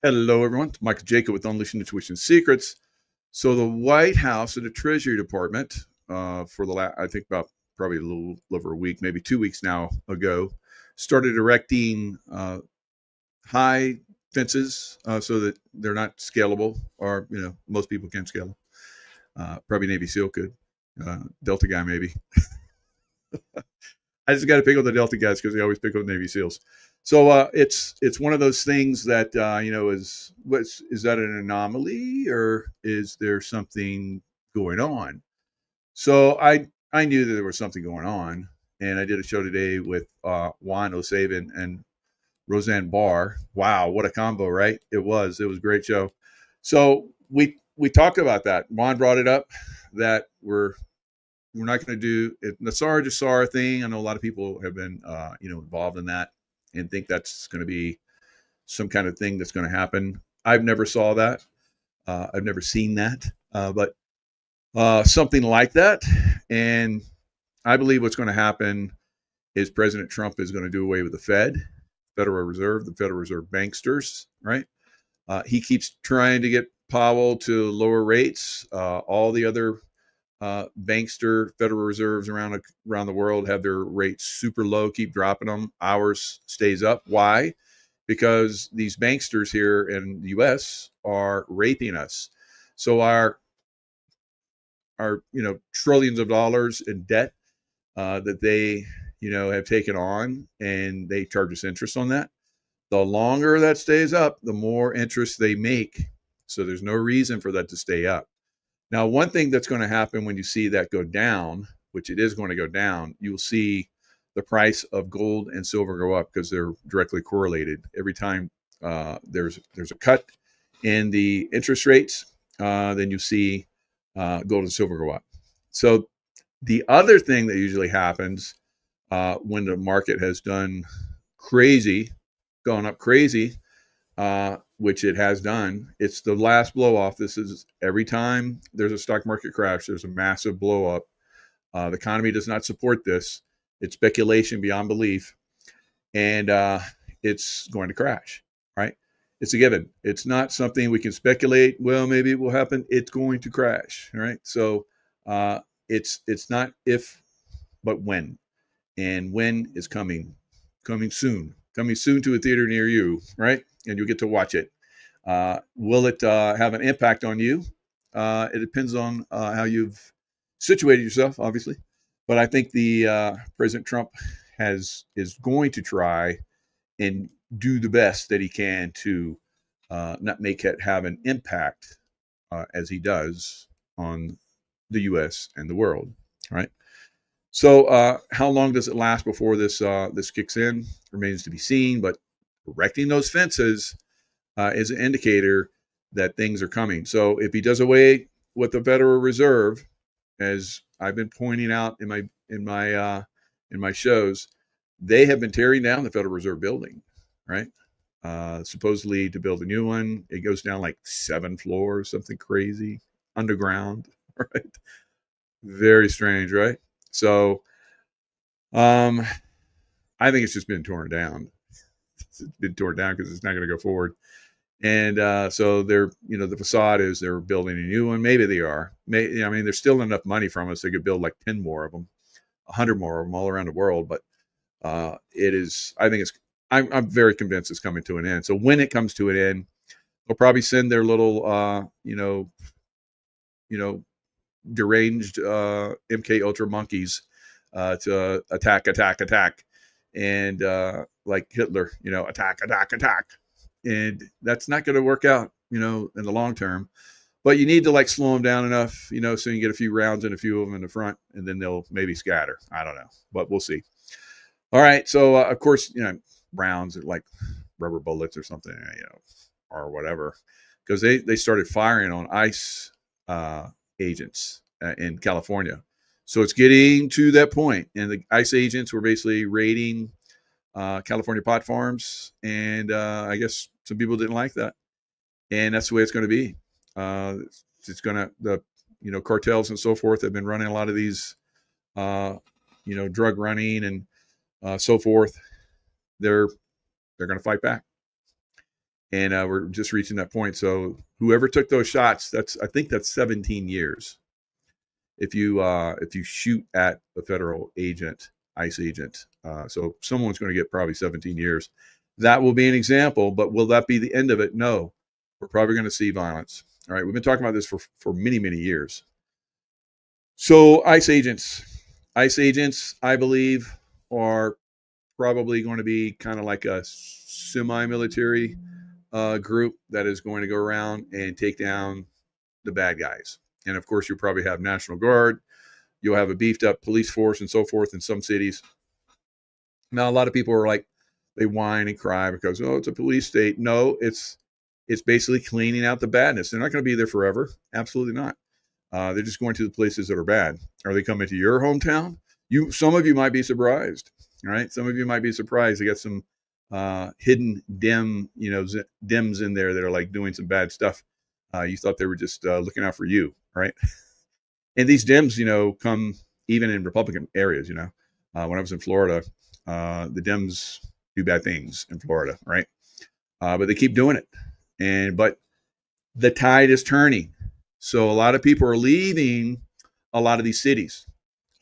Hello, everyone. Michael Jaco with Unleashing Intuition Secrets. So, the White House and the Treasury Department, for the last, I think about probably a little over a week, maybe 2 weeks now ago, started erecting high fences so that they're not scalable, or most people can't scale them. Probably Navy SEAL could, Delta guy maybe. I just got to pick on the Delta guys because they always pick on Navy SEALs. So it's one of those things that is that an anomaly, or is there something going on? So I knew that there was something going on, and I did a show today with Juan O'Savin and Roseanne Barr. Wow, what a combo, right? It was a great show. So we talked about that. Juan brought it up that we're not going to do it. The SAR Jasara thing. I know a lot of people have been, involved in that and think that's going to be some kind of thing that's going to happen. I've never saw that. I've never seen that, but something like that. And I believe what's going to happen is President Trump is going to do away with the Federal Reserve, the Federal Reserve banksters, right? He keeps trying to get Powell to lower rates. All the other bankster Federal Reserves around the world have their rates super low, keep dropping them. Ours stays up. Why? Because these banksters here in the U.S. are raping us. So our trillions of dollars in debt that they have taken on, and they charge us interest on that. The longer that stays up, the more interest they make. So there's no reason for that to stay up. Now, one thing that's going to happen when you see that go down, which it is going to go down, you'll see the price of gold and silver go up because they're directly correlated. Every time there's a cut in the interest rates, then you see gold and silver go up. So the other thing that usually happens when the market has gone up crazy, which it has done. It's the last blow off. This is every time there's a stock market crash, there's a massive blow up. The economy does not support this. It's speculation beyond belief, and it's going to crash, right? It's a given. It's not something we can speculate. Well, maybe it will happen. It's going to crash, right? So it's not if, but when, and when is coming soon to a theater near you, right? And you'll get to watch it. Will it have an impact on you? It depends on how you've situated yourself, obviously. But I think the President Trump is going to try and do the best that he can to not make it have an impact as he does on the U.S. and the world. Right. So how long does it last before this kicks in? Remains to be seen. But erecting those fences is an indicator that things are coming. So if he does away with the Federal Reserve, as I've been pointing out in my shows, they have been tearing down the Federal Reserve building, right? Supposedly to build a new one, it goes down like 7 floors, something crazy, underground, right? Very strange, right? So, um, I think it's just been torn down. It's been torn down because it's not going to go forward. And so they're, the facade is they're building a new one. Maybe they are. I mean, there's still enough money from us. They could build like 10 more of them, 100 more of them all around the world. But it is, I think I'm very convinced it's coming to an end. So when it comes to an end, they'll probably send their little, deranged MK Ultra monkeys to attack, and like Hitler, attack, and that's not going to work out, in the long term. But you need to like slow them down enough, so you can get a few rounds and a few of them in the front, and then they'll maybe scatter. I don't know, but we'll see. All right, so of course, rounds like rubber bullets or something, or whatever, because they started firing on ICE agents in California. So it's getting to that point, and the ICE agents were basically raiding California pot farms, and I guess some people didn't like that, and that's the way it's going to be. It's going to cartels and so forth have been running a lot of these drug running and so forth. They're going to fight back. And we're just reaching that point. So whoever took those shots, I think that's 17 years. If you shoot at a federal agent, ICE agent, so someone's going to get probably 17 years. That will be an example, but will that be the end of it? No, we're probably going to see violence. All right, we've been talking about this for many, many years. So ICE agents, I believe, are probably going to be kind of like a semi-military group that is going to go around and take down the bad guys. And of course, you'll probably have National Guard. You'll have a beefed up police force and so forth in some cities. Now, a lot of people are like, they whine and cry because, oh, it's a police state. No, it's basically cleaning out the badness. They're not going to be there forever. Absolutely not. They're just going to the places that are bad. Are they coming to your hometown? Some of you might be surprised. All right, some of you might be surprised. They got some hidden Dems in there that are like doing some bad stuff. You thought they were just looking out for you, right? And these Dems, come even in Republican areas. When I was in Florida, the Dems do bad things in Florida, right? But they keep doing it, but the tide is turning. So a lot of people are leaving a lot of these cities.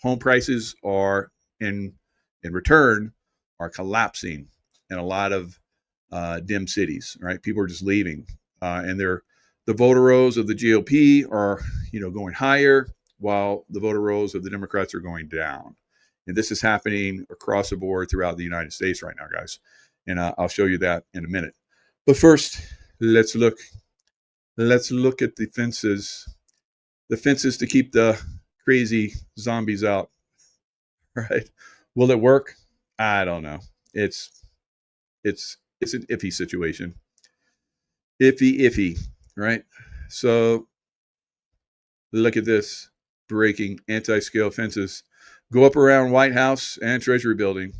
Home prices are in return are collapsing in a lot of dim cities, right? People are just leaving, and the voter rolls of the GOP are going higher, while the voter rolls of the Democrats are going down. And this is happening across the board throughout the United States right now, guys. And I'll show you that in a minute. But first, let's look at the fences to keep the crazy zombies out, right? Will it work? I don't know. It's an iffy situation. Iffy, right? So look at this. Breaking anti-scale fences go up around White House and Treasury Building.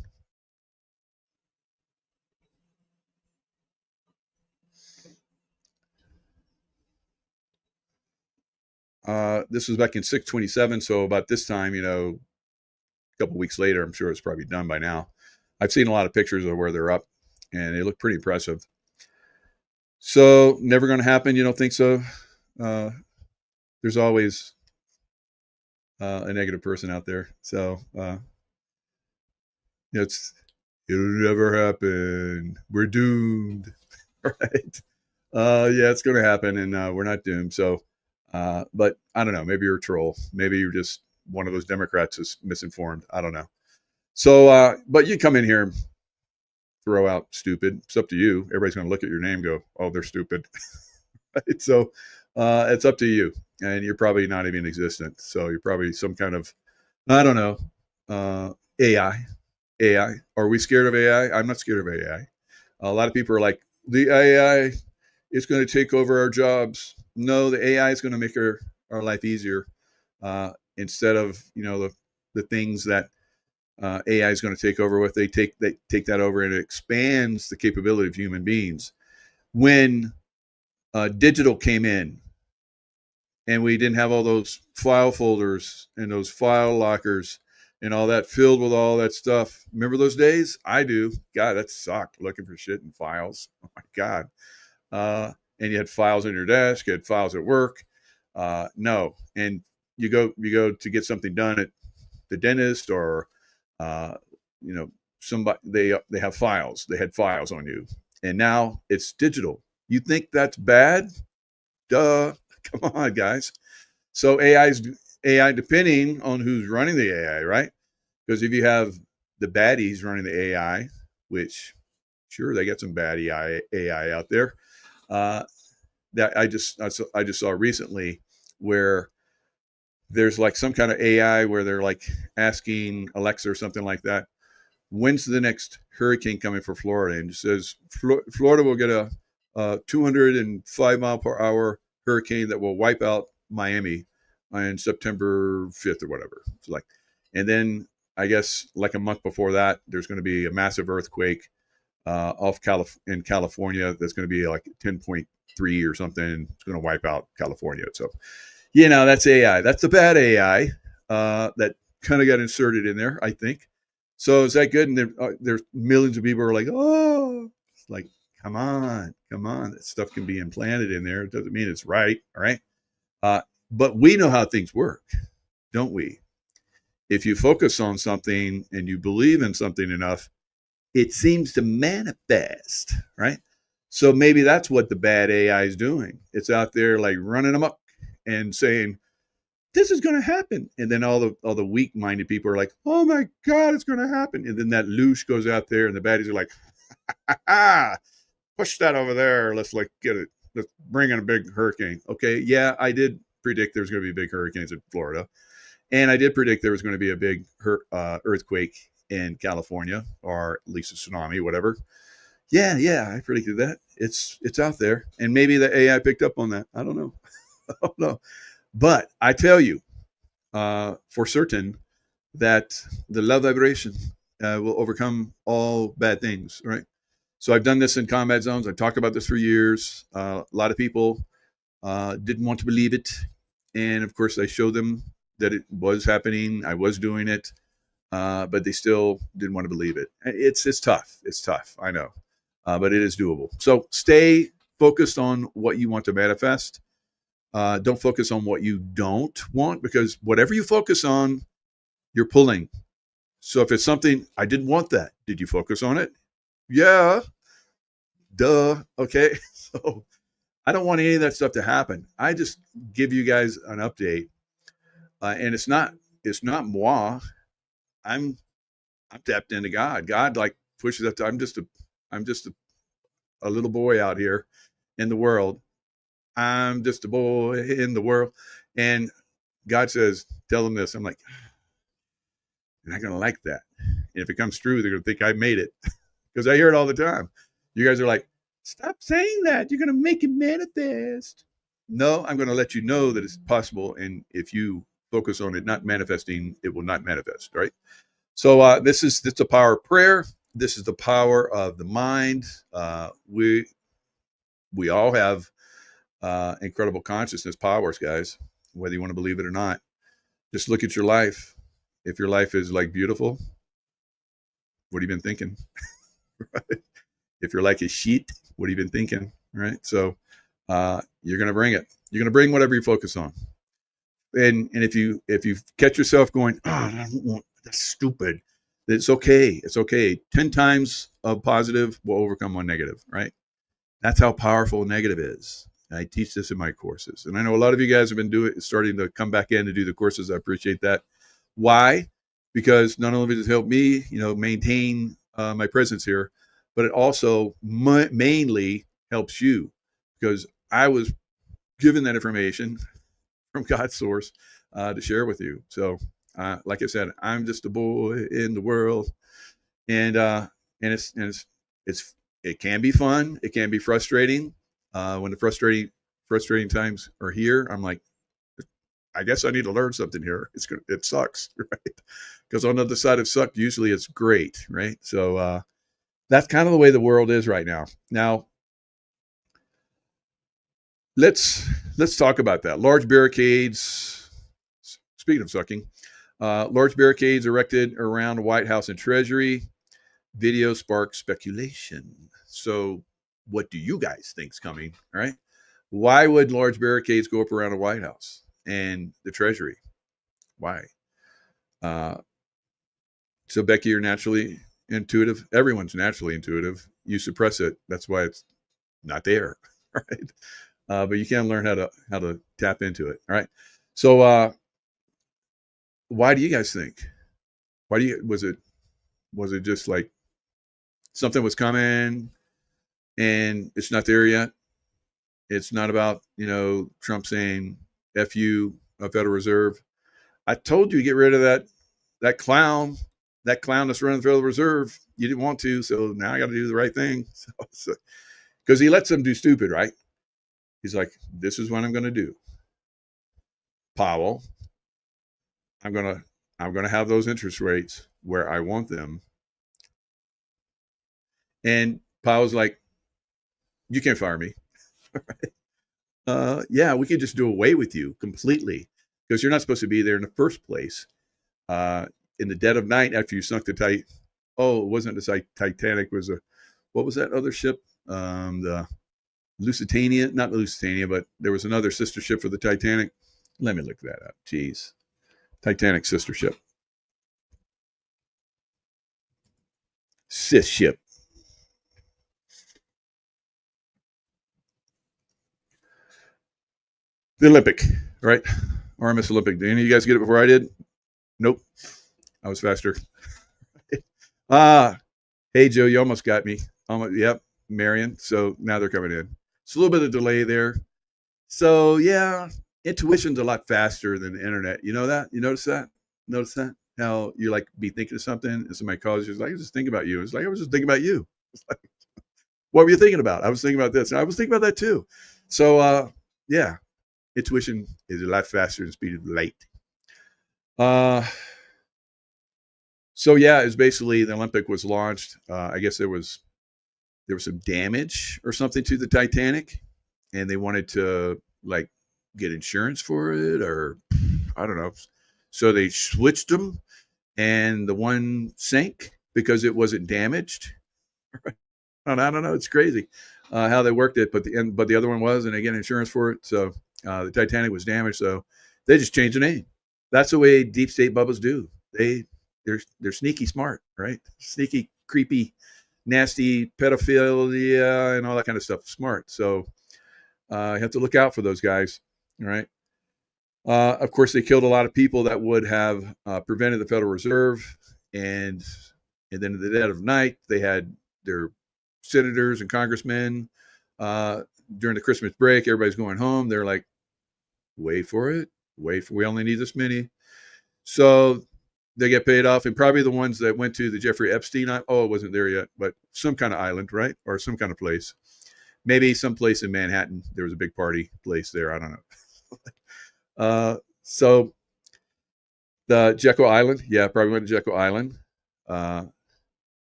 This was back in 627, so about this time, a couple weeks later, I'm sure it's probably done by now. I've seen a lot of pictures of where they're up, and they look pretty impressive. So, never going to happen? You don't think so? There's always a negative person out there. So, it'll never happen. We're doomed, right? Yeah, it's going to happen, and we're not doomed. So, but I don't know. Maybe you're a troll. Maybe you're just one of those Democrats who's misinformed. I don't know. So, but you come in here and throw out stupid. It's up to you. Everybody's going to look at your name and go, oh, they're stupid. Right? So it's up to you. And you're probably not even existent. So you're probably some kind of, I don't know, AI. Are we scared of AI? I'm not scared of AI. A lot of people are like, the AI is going to take over our jobs. No, the AI is going to make our life easier. Instead of the things that AI is going to take over with, they take that over, and it expands the capability of human beings. When digital came in, and we didn't have all those file folders and those file lockers and all that filled with all that stuff. Remember those days? I do. God, that sucked, looking for shit in files. Oh my God. And you had files on your desk, you had files at work. No. And you go to get something done at the dentist, or somebody, they have files. They had files on you. And now it's digital. You think that's bad? Duh. Come on, guys. So AI, depending on who's running the AI, right? Because if you have the baddies running the AI, which sure, they got some bad AI out there, that I just saw recently, where there's like some kind of AI where they're like asking Alexa or something like that, when's the next hurricane coming for Florida? And it says Florida will get a 205 mile per hour hurricane that will wipe out Miami on September 5th or whatever. It's like, and then I guess like a month before that, there's going to be a massive earthquake in California. That's going to be like 10.3 or something. It's going to wipe out California. So, that's AI. That's the bad AI that kind of got inserted in there, I think. So is that good? And there's millions of people who are like, oh, it's like, Come on, come on. That stuff can be implanted in there. It doesn't mean it's right. All right. But we know how things work, don't we? If you focus on something and you believe in something enough, it seems to manifest, right? So maybe that's what the bad AI is doing. It's out there like running amok and saying, this is going to happen. And then all the weak-minded people are like, oh my God, it's going to happen. And then that loosh goes out there and the baddies are like, push that over there. Let's like get it. Let's bring in a big hurricane. Okay. Yeah, I did predict there's going to be big hurricanes in Florida. And I did predict there was going to be a big earthquake in California, or at least a tsunami, whatever. Yeah, I predicted that. It's out there. And maybe the AI picked up on that. I don't know. I don't know. But I tell you for certain that the love vibration will overcome all bad things, right? So I've done this in combat zones. I've talked about this for years. A lot of people didn't want to believe it. And of course, I showed them that it was happening. I was doing it, but they still didn't want to believe it. It's tough. It's tough. I know, but it is doable. So stay focused on what you want to manifest. Don't focus on what you don't want, because whatever you focus on, you're pulling. So if it's something, I didn't want that. Did you focus on it? Yeah. Duh. Okay. So I don't want any of that stuff to happen. I just give you guys an update. And it's not moi. I'm tapped into God. God like pushes up to, I'm just a little boy out here in the world. I'm just a boy in the world. And God says, tell them this. I'm like, they're not going to like that. And if it comes true, they're going to think I made it, because I hear it all the time. You guys are like, stop saying that. You're going to make it manifest. No, I'm going to let you know that it's possible. And if you focus on it not manifesting, it will not manifest, right? So this is the power of prayer. This is the power of the mind. We all have incredible consciousness powers, guys, whether you want to believe it or not. Just look at your life. If your life is like beautiful, what have you been thinking? Right? If your life is shit, what have you been thinking? Right? So you're going to bring it. You're going to bring whatever you focus on. And if you catch yourself going, oh, that's stupid, it's okay. It's okay. 10 times of positive will overcome one negative, right? That's how powerful negative is. I teach this in my courses. And I know a lot of you guys have been starting to come back in to do the courses. I appreciate that. Why? Because not only does it help me, maintain my presence here, but it also mainly helps you, because I was given that information from God's source to share with you. So, like I said, I'm just a boy in the world, and it can be fun. It can be frustrating. When the frustrating times are here, I'm like, I guess I need to learn something here. It sucks, right? Because on the other side of suck, usually it's great, right? So that's kind of the way the world is right now. Now, let's talk about that. Large barricades. Speaking of sucking, large barricades erected around the White House and Treasury. Video sparks speculation. So, what do you guys think's coming? All right. Why would large barricades go up around the White House and the Treasury? Why? So, Becky, you're naturally intuitive. Everyone's naturally intuitive. You suppress it. That's why it's not there, right? But you can learn how to tap into it. All right. So, why do you guys think? Was it just like something was coming and it's not there yet? It's not about, Trump saying F you, Federal Reserve. I told you to get rid of that clown that's running the Federal Reserve. You didn't want to, so now I got to do the right thing. So, because he lets them do stupid, right? He's like, this is what I'm going to do. Powell, I'm going to have those interest rates where I want them. And Powell's like, you can't fire me. Yeah, we could just do away with you completely, because you're not supposed to be there in the first place. In the dead of night, after you sunk the it wasn't the Titanic, what was that other ship? The Lusitania, not the Lusitania, but there was another sister ship for the Titanic. Let me look that up. Jeez. Titanic sister ship. Sis ship. The Olympic, right? RMS Olympic. Did any of you guys get it before I did? Nope. I was faster. Hey, Joe, you almost got me. Yep, Marion. So now they're coming in. It's a little bit of delay there. So, yeah, intuition's a lot faster than the internet. You know that? You notice that? Notice that? How you like be thinking of something and somebody calls you, it's like, I just think about you. It's like, I was just thinking about you. It's like, what were you thinking about? I was thinking about this. And I was thinking about that too. So, yeah, intuition is a lot faster than speed of light. So yeah, it's basically the Olympic was launched. I guess there was some damage or something to the Titanic, and they wanted to like get insurance for it, or I don't know. So they switched them, and the one sank because it wasn't damaged. I don't know. It's crazy how they worked it, but the other one was, and they get insurance for it. So the Titanic was damaged, so they just changed the name. That's the way deep state bubbas do. They're sneaky smart, right? Sneaky, creepy, nasty pedophilia and all that kind of stuff. Smart. So you have to look out for those guys, right? Of course, they killed a lot of people that would have prevented the Federal Reserve, and then in the dead of night, they had their senators and congressmen during the Christmas break. Everybody's going home. They're like, wait for it. We only need this many. So they get paid off, and probably the ones that went to the Jeffrey Epstein, it wasn't there yet, but some kind of island, right? Or some kind of place. Maybe some place in Manhattan. There was a big party place there. I don't know. So the Jaco Island, yeah, probably went to Jaco Island.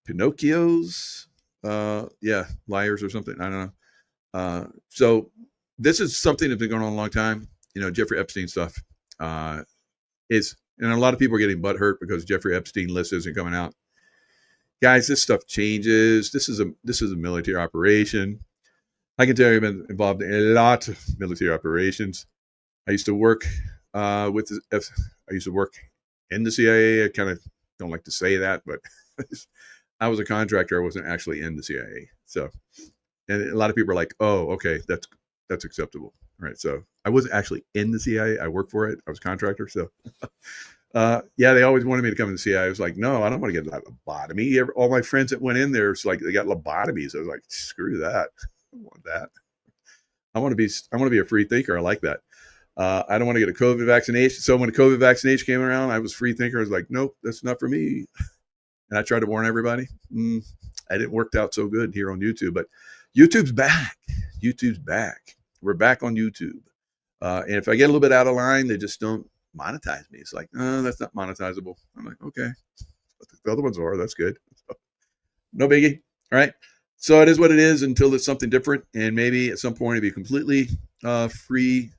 Pinocchios, yeah, liars or something. I don't know. So this is something that's been going on a long time. Jeffrey Epstein stuff. And a lot of people are getting butthurt because Jeffrey Epstein list isn't coming out. Guys, this stuff changes. This is a military operation. I can tell you I've been involved in a lot of military operations. I used to work I used to work in the CIA. I kind of don't like to say that, but I was a contractor. I wasn't actually in the CIA. So, and a lot of people are like, "Oh, okay, that's acceptable." Right. So I wasn't actually in the CIA. I worked for it. I was a contractor. So, yeah, they always wanted me to come to the CIA. I was like, no, I don't want to get a lobotomy. All my friends that went in there, it's like they got lobotomies. I was like, screw that. I don't want that. I want to be a free thinker. I like that. I don't want to get a COVID vaccination. So when the COVID vaccination came around, I was a free thinker. I was like, nope, that's not for me. And I tried to warn everybody. I didn't work out so good here on YouTube, but YouTube's back. YouTube's back. We're back on YouTube. And if I get a little bit out of line, they just don't monetize me. It's like, oh, that's not monetizable. I'm like, okay. But the other ones are. That's good. So, no biggie. All right. So it is what it is until it's something different. And maybe at some point it'll be completely free.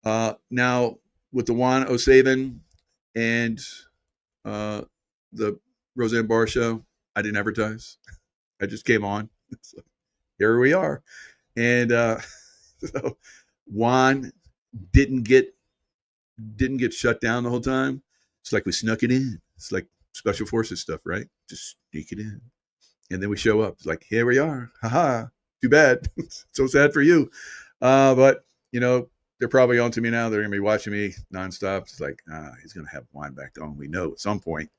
Now, with the Juan O'Savin and the Roseanne Barr show, I didn't advertise. I just came on. So here we are. And so Juan didn't get shut down the whole time. It's like we snuck it in. It's like special forces stuff, right? Just sneak it in. And then we show up. It's like, here we are. Haha. Too bad. So sad for you. But, they're probably on to me now. They're going to be watching me nonstop. It's like, he's going to have Juan back on. We know at some point.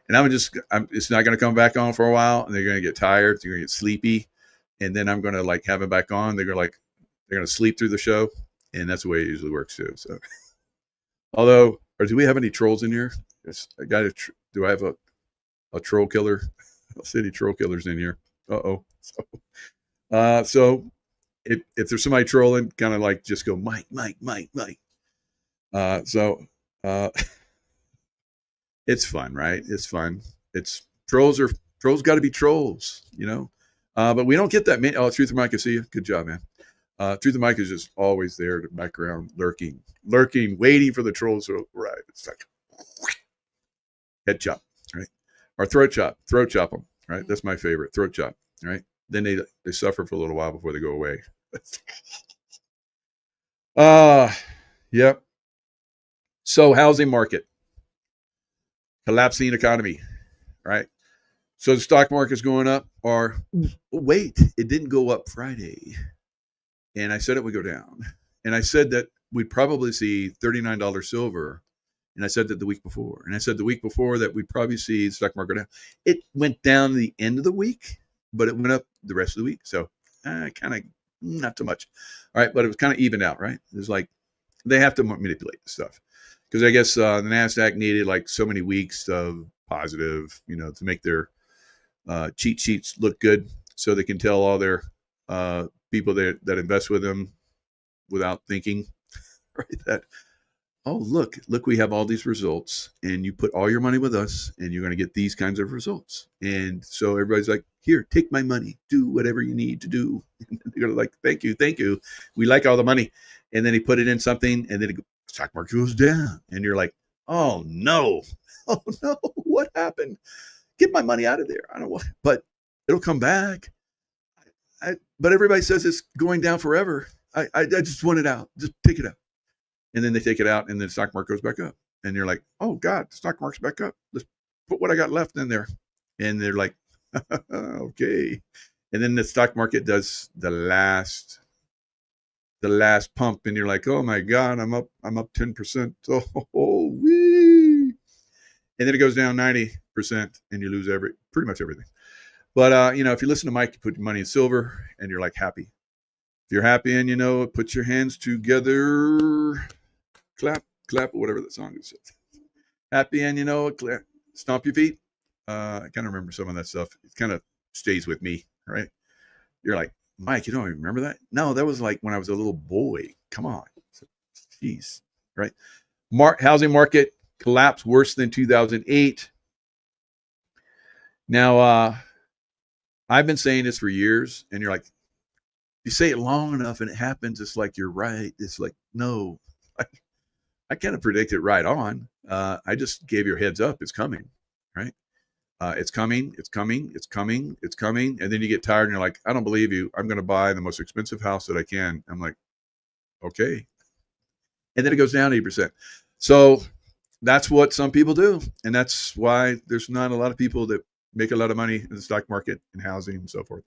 And it's not going to come back on for a while. And they're going to get tired. They're going to get sleepy. And then I'm going to have him back on. They're going to sleep through the show. And that's the way it usually works too. So, do we have any trolls in here? Yes, do I have a troll killer? City troll killers in here. So if there's somebody trolling, kind of just go Mike. It's fun, right? It's fun. Trolls got to be trolls, but we don't get that many. Oh, Truth of Mike, I see you. Good job, man. Truth of Mike is just always there in the background, lurking, waiting for the trolls to arrive. It's like head chop, right? Or throat chop them. right? That's my favorite, throat chop, right? Then they suffer for a little while before they go away. Yep. So housing market, collapsing economy, right? So the stock market's going up, or wait, it didn't go up Friday. And I said it would go down. And I said that we'd probably see $39 silver. And I said that the week before. And I said the week before that we'd probably see the stock market down. It went down the end of the week, but it went up the rest of the week. So kind of not too much. All right. But it was kind of evened out, right? It was like they have to manipulate the stuff. Because I guess the NASDAQ needed like so many weeks of positive, to make their cheat sheets look good, so they can tell all their people that invest with them without thinking, right? That, oh, look, we have all these results, and you put all your money with us, and you're going to get these kinds of results. And so everybody's like, here, take my money, do whatever you need to do. And they're like, thank you, we like all the money. And then he put it in something, and then the stock market goes down, and you're like, oh no, what happened? Get my money out of there. I don't want, but it'll come back. But everybody says it's going down forever. I just want it out. Just take it out. And then they take it out, and then the stock market goes back up. And you're like, oh God, the stock market's back up. Let's put what I got left in there. And they're like, okay. And then the stock market does the last pump, and you're like, oh my God, I'm up 10%. Oh, wee. And then it goes down 90%, and you lose pretty much everything. But if you listen to Mike, you put your money in silver, and you're like happy. If you're happy, and put your hands together, clap, or whatever that song is. Happy, and clap, stomp your feet. I kind of remember some of that stuff. It kind of stays with me, right? You're like, Mike, you don't even remember that? No, that was like when I was a little boy. Come on, jeez, right? Housing market collapse worse than 2008. Now, I've been saying this for years, and you're like, you say it long enough and it happens, it's like you're right. It's like, no, I kind of predict it right on. I just gave you a heads up. It's coming, right? It's coming. And then you get tired and you're like, I don't believe you. I'm going to buy the most expensive house that I can. I'm like, okay. And then it goes down 80%. So that's what some people do. And that's why there's not a lot of people that make a lot of money in the stock market and housing and so forth.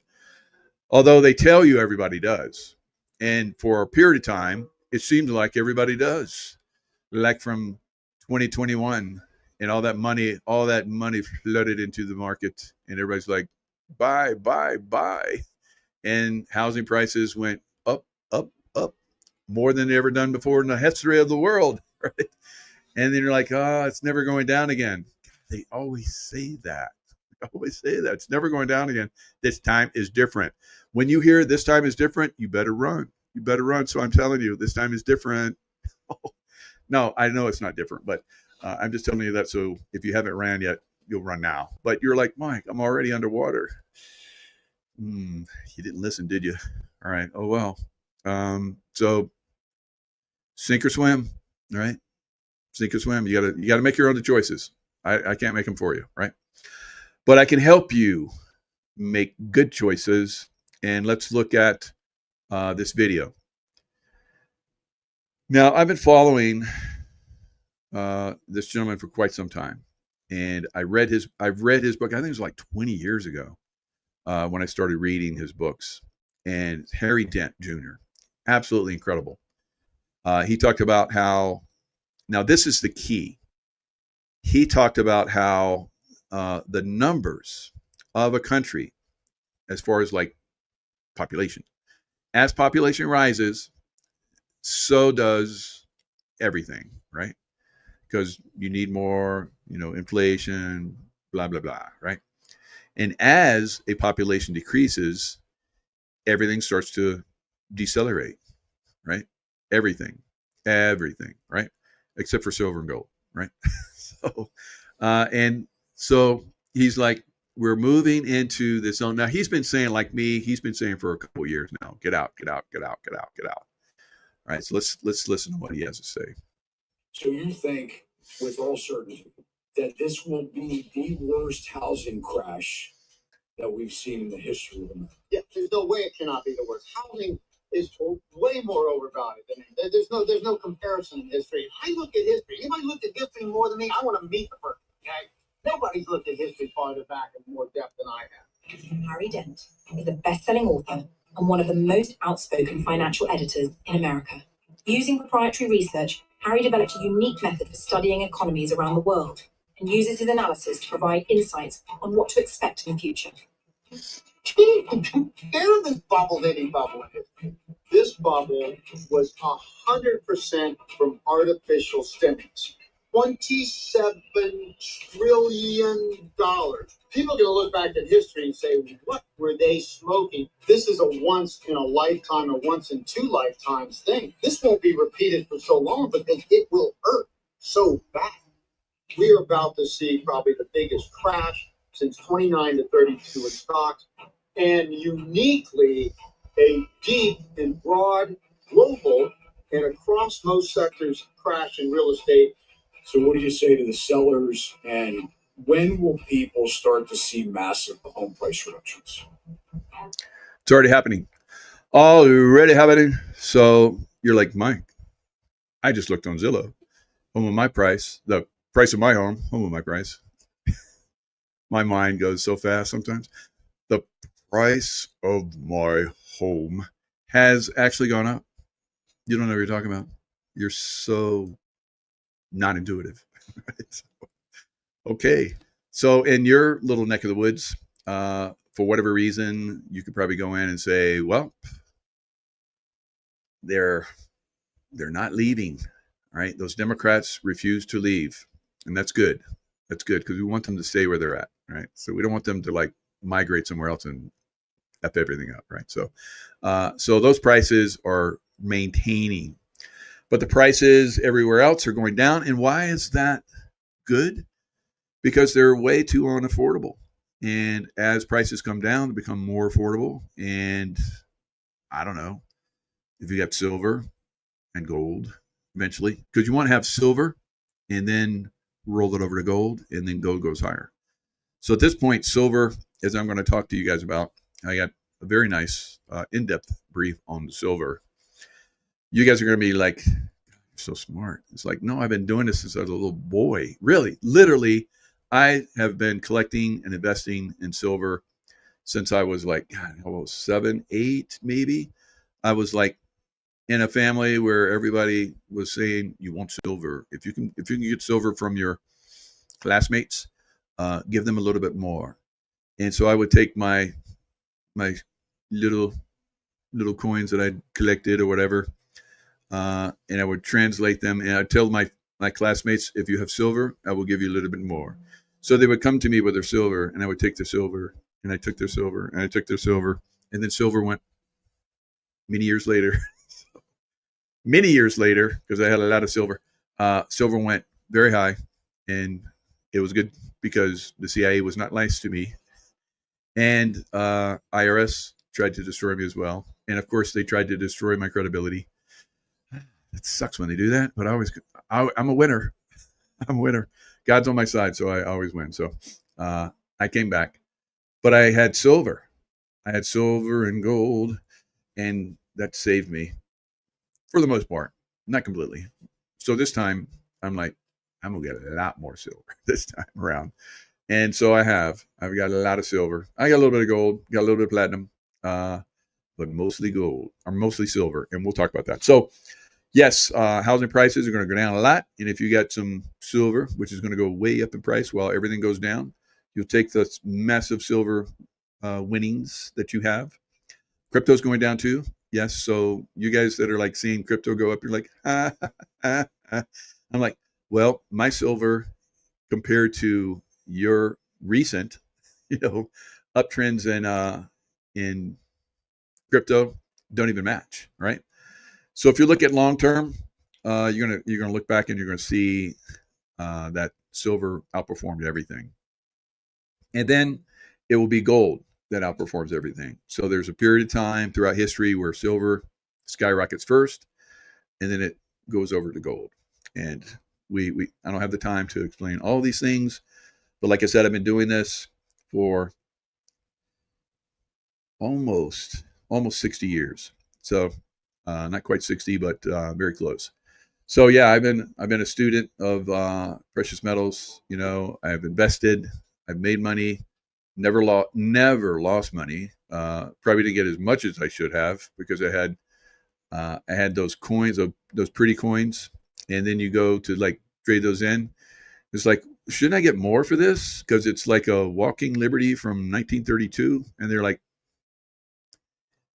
Although they tell you everybody does. And for a period of time, it seemed like everybody does. Like from 2021, and all that money flooded into the market, and everybody's like, buy. And housing prices went up, more than they ever done before in the history of the world, right? And then you're like, oh, it's never going down again. They always say that. It's never going down again. This time is different. When you hear this time is different, you better run. So I'm telling you, this time is different. No, I know it's not different, but I'm just telling you that. So if you haven't ran yet, you'll run now. But you're like, Mike, I'm already underwater. You didn't listen, did you? All right. Oh, well. So sink or swim, right? Sink or swim. You gotta make your own choices. I can't make them for you, right? But I can help you make good choices. And let's look at this video. Now, I've been following this gentleman for quite some time, and I've read his book. I think it was like 20 years ago when I started reading his books. And Harry Dent Jr., absolutely incredible. He talked about how, now this is the key. He talked about how the numbers of a country, as far as like population, as population rises, so does everything, right? Because you need more, inflation, blah, blah, blah, right? And as a population decreases, everything starts to decelerate, right? Everything, right? Except for silver and gold, right? So he's like, we're moving into this zone. Now, he's been saying, like me, for a couple of years now, get out. All right, so let's listen to what he has to say. So you think with all certainty that this will be the worst housing crash that we've seen in the history of America. Yeah, there's no way it cannot be the worst. Housing is way more overvalued than it. There's no comparison in history. I look at history. Anybody looked at history more than me? I want to meet the person. Okay? Nobody's looked at history farther back in more depth than I have. Harry Dent is a best-selling author and one of the most outspoken financial editors in America. Using proprietary research, Harry developed a unique method for studying economies around the world and uses his analysis to provide insights on what to expect in the future. Compare this bubble to any bubble in history. This bubble was 100% from artificial stimulus. $27 trillion. People are going to look back at history and say, what were they smoking? This is a once in a lifetime or once in two lifetimes thing. This won't be repeated for so long because it will hurt so bad. We are about to see probably the biggest crash since 29 to 32 in stocks, and uniquely a deep and broad global and across most sectors crash in real estate. So what do you say to the sellers, and when will people start to see massive home price reductions? It's already happening. Already happening. So you're like, Mike, I just looked on Zillow. Home of my price, the price of my home of my price. My mind goes so fast sometimes. The price of my home has actually gone up. You don't know what you're talking about. You're so not intuitive. Okay. So in your little neck of the woods, for whatever reason, you could probably go in and say, well, they're not leaving. All right. Those Democrats refuse to leave. And that's good. That's good because we want them to stay where they're at. Right. So we don't want them to like migrate somewhere else and F everything up. Right. So those prices are maintaining, but the prices everywhere else are going down. And why is that good? Because they're way too unaffordable. And as prices come down, they become more affordable. And I don't know if you got silver and gold eventually, because you want to have silver and then roll it over to gold, and then gold goes higher. So at this point, silver, as I'm going to talk to you guys about, I got a very nice in-depth brief on silver. You guys are going to be like, you're so smart. It's like, no, I've been doing this since I was a little boy. Really, literally, I have been collecting and investing in silver since I was like, God, I was 7, 8, maybe. I was like in a family where everybody was saying, you want silver. If you can get silver from your classmates, give them a little bit more. And so I would take my little coins that I'd collected or whatever, and I would translate them, and I'd tell my classmates, if you have silver, I will give you a little bit more. So they would come to me with their silver, and I would take their silver, and I took their silver, and I took their silver, and then silver went many years later, because I had a lot of silver. Silver went very high, and it was good because the CIA was not nice to me, and IRS tried to destroy me as well, and of course they tried to destroy my credibility. It sucks when they do that, but I'm a winner. I'm a winner. God's on my side, so I always win. So I came back, but I had silver. I had silver and gold, and that saved me for the most part, not completely. So this time, I'm like, I'm going to get a lot more silver this time around. And so I've got a lot of silver. I got a little bit of gold, got a little bit of platinum, but mostly gold, or mostly silver, and we'll talk about that. So yes, housing prices are going to go down a lot. And if you got some silver, which is going to go way up in price while everything goes down, you'll take the massive silver winnings that you have. Crypto's going down too. Yes. So you guys that are like seeing crypto go up, you're like, I'm like, well, my silver compared to your recent, uptrends in crypto don't even match, right? So if you look at long term, you're gonna look back and you're gonna see that silver outperformed everything, and then it will be gold that outperforms everything. So there's a period of time throughout history where silver skyrockets first, and then it goes over to gold. And I don't have the time to explain all these things, but like I said, I've been doing this for almost 60 years. So not quite 60, but very close. So yeah, I've been a student of precious metals. You know, I've invested, I've made money, never lost money. Probably didn't get as much as I should have because I had those coins, those pretty coins, and then you go to like trade those in. It's like, shouldn't I get more for this? Because it's like a walking liberty from 1932, and they're like,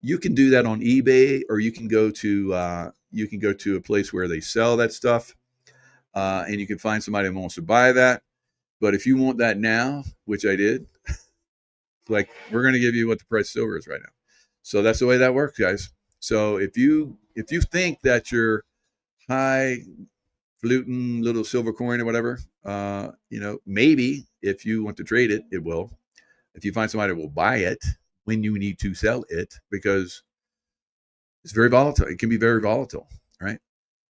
you can do that on eBay, or you can go to a place where they sell that stuff, and you can find somebody who wants to buy that. But if you want that now, which I did, like, we're going to give you what the price of silver is right now. So that's the way that works, guys. So if you think that your highfalutin little silver coin or whatever, you know, maybe if you want to trade it, it will. If you find somebody that will buy it when you need to sell it, because it's very volatile. It can be very volatile, right?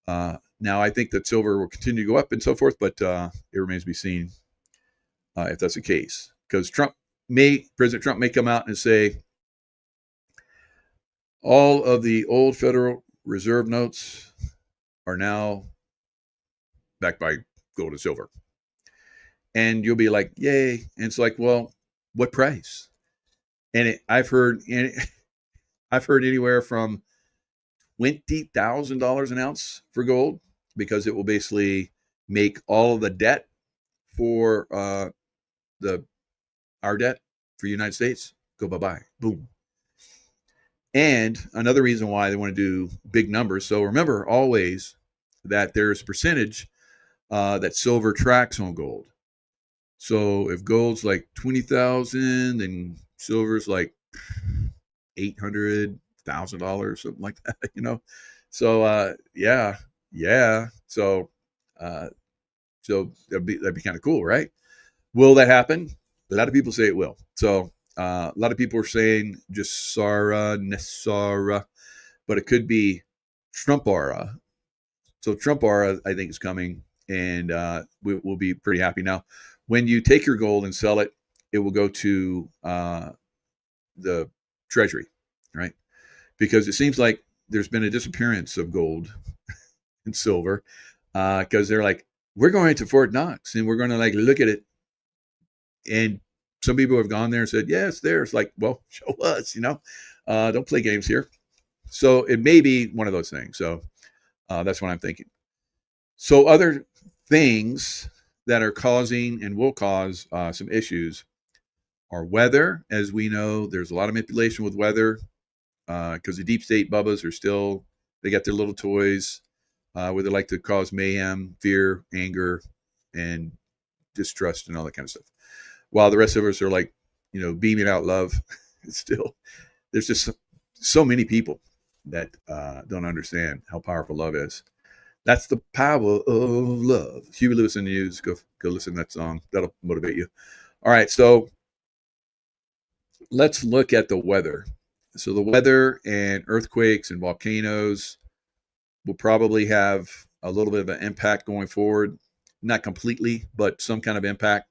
Now, I think that silver will continue to go up and so forth, but it remains to be seen if that's the case. Because President Trump may come out and say, all of the old Federal Reserve notes are now backed by gold and silver. And you'll be like, yay. And it's like, well, what price? And I've heard anywhere from $20,000 an ounce for gold, because it will basically make all of the debt for our debt for the United States go bye-bye. Boom. And another reason why they want to do big numbers. So remember always that there's a percentage that silver tracks on gold. So if gold's like 20,000 and silver's like $800,000, something like that, you know. So yeah. So that'd be kind of cool, right? Will that happen? A lot of people say it will. So a lot of people are saying just Nesara, but it could be Trumpara. So Trumpara, I think, is coming, and we'll be pretty happy. Now, when you take your gold and sell it, it will go to the Treasury, right? Because it seems like there's been a disappearance of gold and silver, because they're like, we're going to Fort Knox and we're going to like look at it. And some people have gone there and said, yeah, it's there. It's like, well, show us, you know, don't play games here. So it may be one of those things. So that's what I'm thinking. So other things that are causing and will cause some issues are weather. As we know, there's a lot of manipulation with weather, because the deep state bubbas are still, they got their little toys where they like to cause mayhem, fear, anger, and distrust and all that kind of stuff. While the rest of us are like, you know, beaming out love. It's still, there's just so many people that don't understand how powerful love is. That's the power of love. Huey Lewis and the News, go listen to that song. That'll motivate you. All right, so let's look at the weather. So the weather and earthquakes and volcanoes will probably have a little bit of an impact going forward. Not completely, but some kind of impact.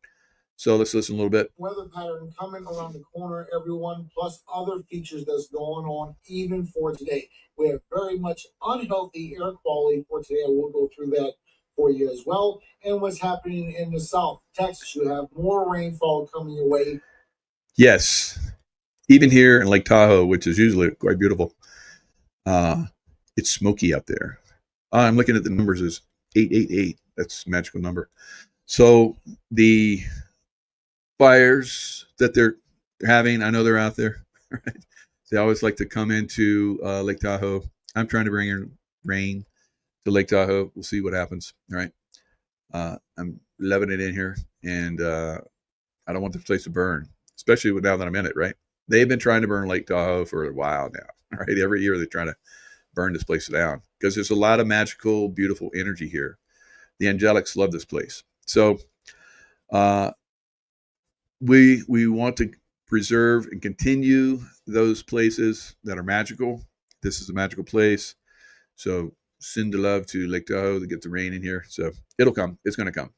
So let's listen a little bit. Weather pattern coming around the corner, everyone, plus other features that's going on even for today. We have very much unhealthy air quality for today. We'll go through that for you as well. And what's happening in the South, Texas, you have more rainfall coming your way. Yes. Even here in Lake Tahoe, which is usually quite beautiful, it's smoky out there. I'm looking at the numbers as 888. That's a magical number. So the fires that they're having, I know they're out there, right? They always like to come into Lake Tahoe. I'm trying to bring in rain to Lake Tahoe. We'll see what happens. All right. I'm loving it in here, and I don't want this place to burn, especially now that I'm in it, right? They've been trying to burn Lake Tahoe for a while now, right? Every year they're trying to burn this place down because there's a lot of magical, beautiful energy here. The angelics love this place. So we want to preserve and continue those places that are magical. This is a magical place. So send the love to Lake Tahoe to get the rain in here. So it'll come. It's going to come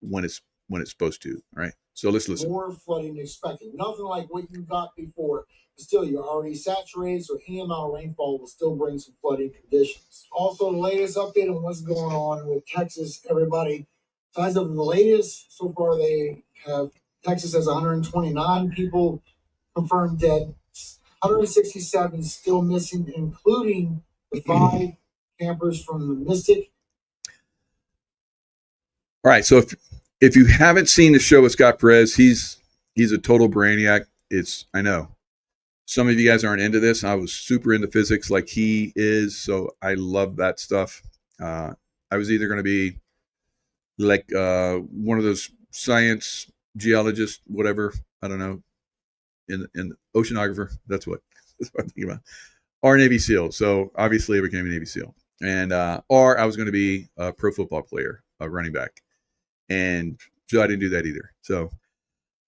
when it's when it's supposed to. All right. So let's listen. More flooding expected. Nothing like what you got before. But still, you're already saturated, so any amount of rainfall will still bring some flooding conditions. Also, the latest update on what's going on with Texas, everybody. As of the latest, so far Texas has 129 people confirmed dead, 167 still missing, including the 5 campers from the Mystic. All right. So if you haven't seen the show with Scott Perez, he's a total brainiac. I know some of you guys aren't into this. I was super into physics like he is, so I love that stuff. I was either going to be like one of those science geologists, whatever, I don't know, in oceanographer. That's what I'm thinking about. Or Navy SEAL. So obviously I became a Navy SEAL. And or I was going to be a pro football player, a running back. And so I didn't do that either. So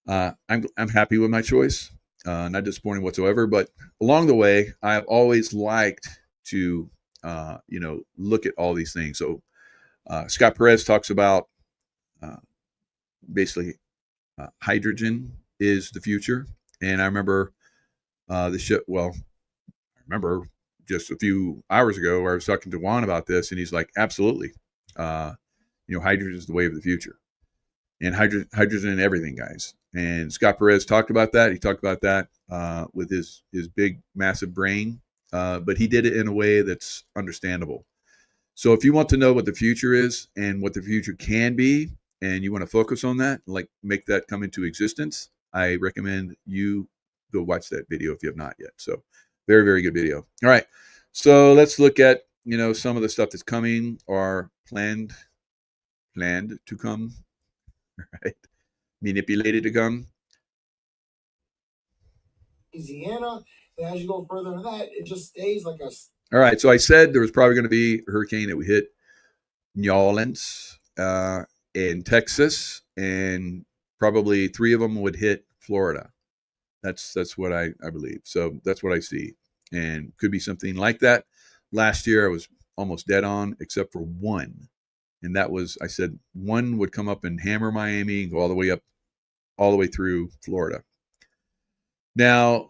I'm happy with my choice. Not disappointed whatsoever. But along the way, I've always liked to look at all these things. So Scott Perez talks about basically hydrogen is the future. And I remember I remember just a few hours ago where I was talking to Juan about this, and he's like, absolutely. Hydrogen is the way of the future. And hydrogen in everything, guys. And Scott Perez talked about that. He talked about that with his big, massive brain. But he did it in a way that's understandable. So if you want to know what the future is and what the future can be, and you want to focus on that, like make that come into existence, I recommend you go watch that video if you have not yet. So very, very good video. All right. So let's look at, some of the stuff that's coming or planned to come, right? Manipulated to come. Louisiana, and as you go further into that, it just stays like a. All right. So I said there was probably going to be a hurricane that would hit New Orleans in Texas, and probably 3 of them would hit Florida. That's what I believe. So that's what I see. And could be something like that. Last year I was almost dead on, except for one. And that was, I said, one would come up and hammer Miami and go all the way through Florida. Now,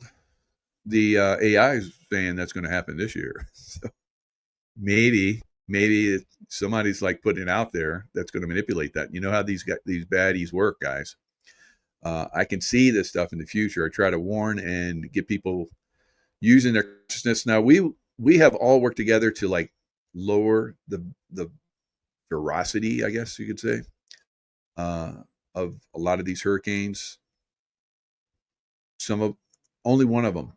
the AI is saying that's going to happen this year. So maybe somebody's like putting it out there that's going to manipulate that. You know how these baddies work, guys. I can see this stuff in the future. I try to warn and get people using their consciousness. Now we have all worked together to like lower the ferocity, I guess you could say, of a lot of these hurricanes. Only one of them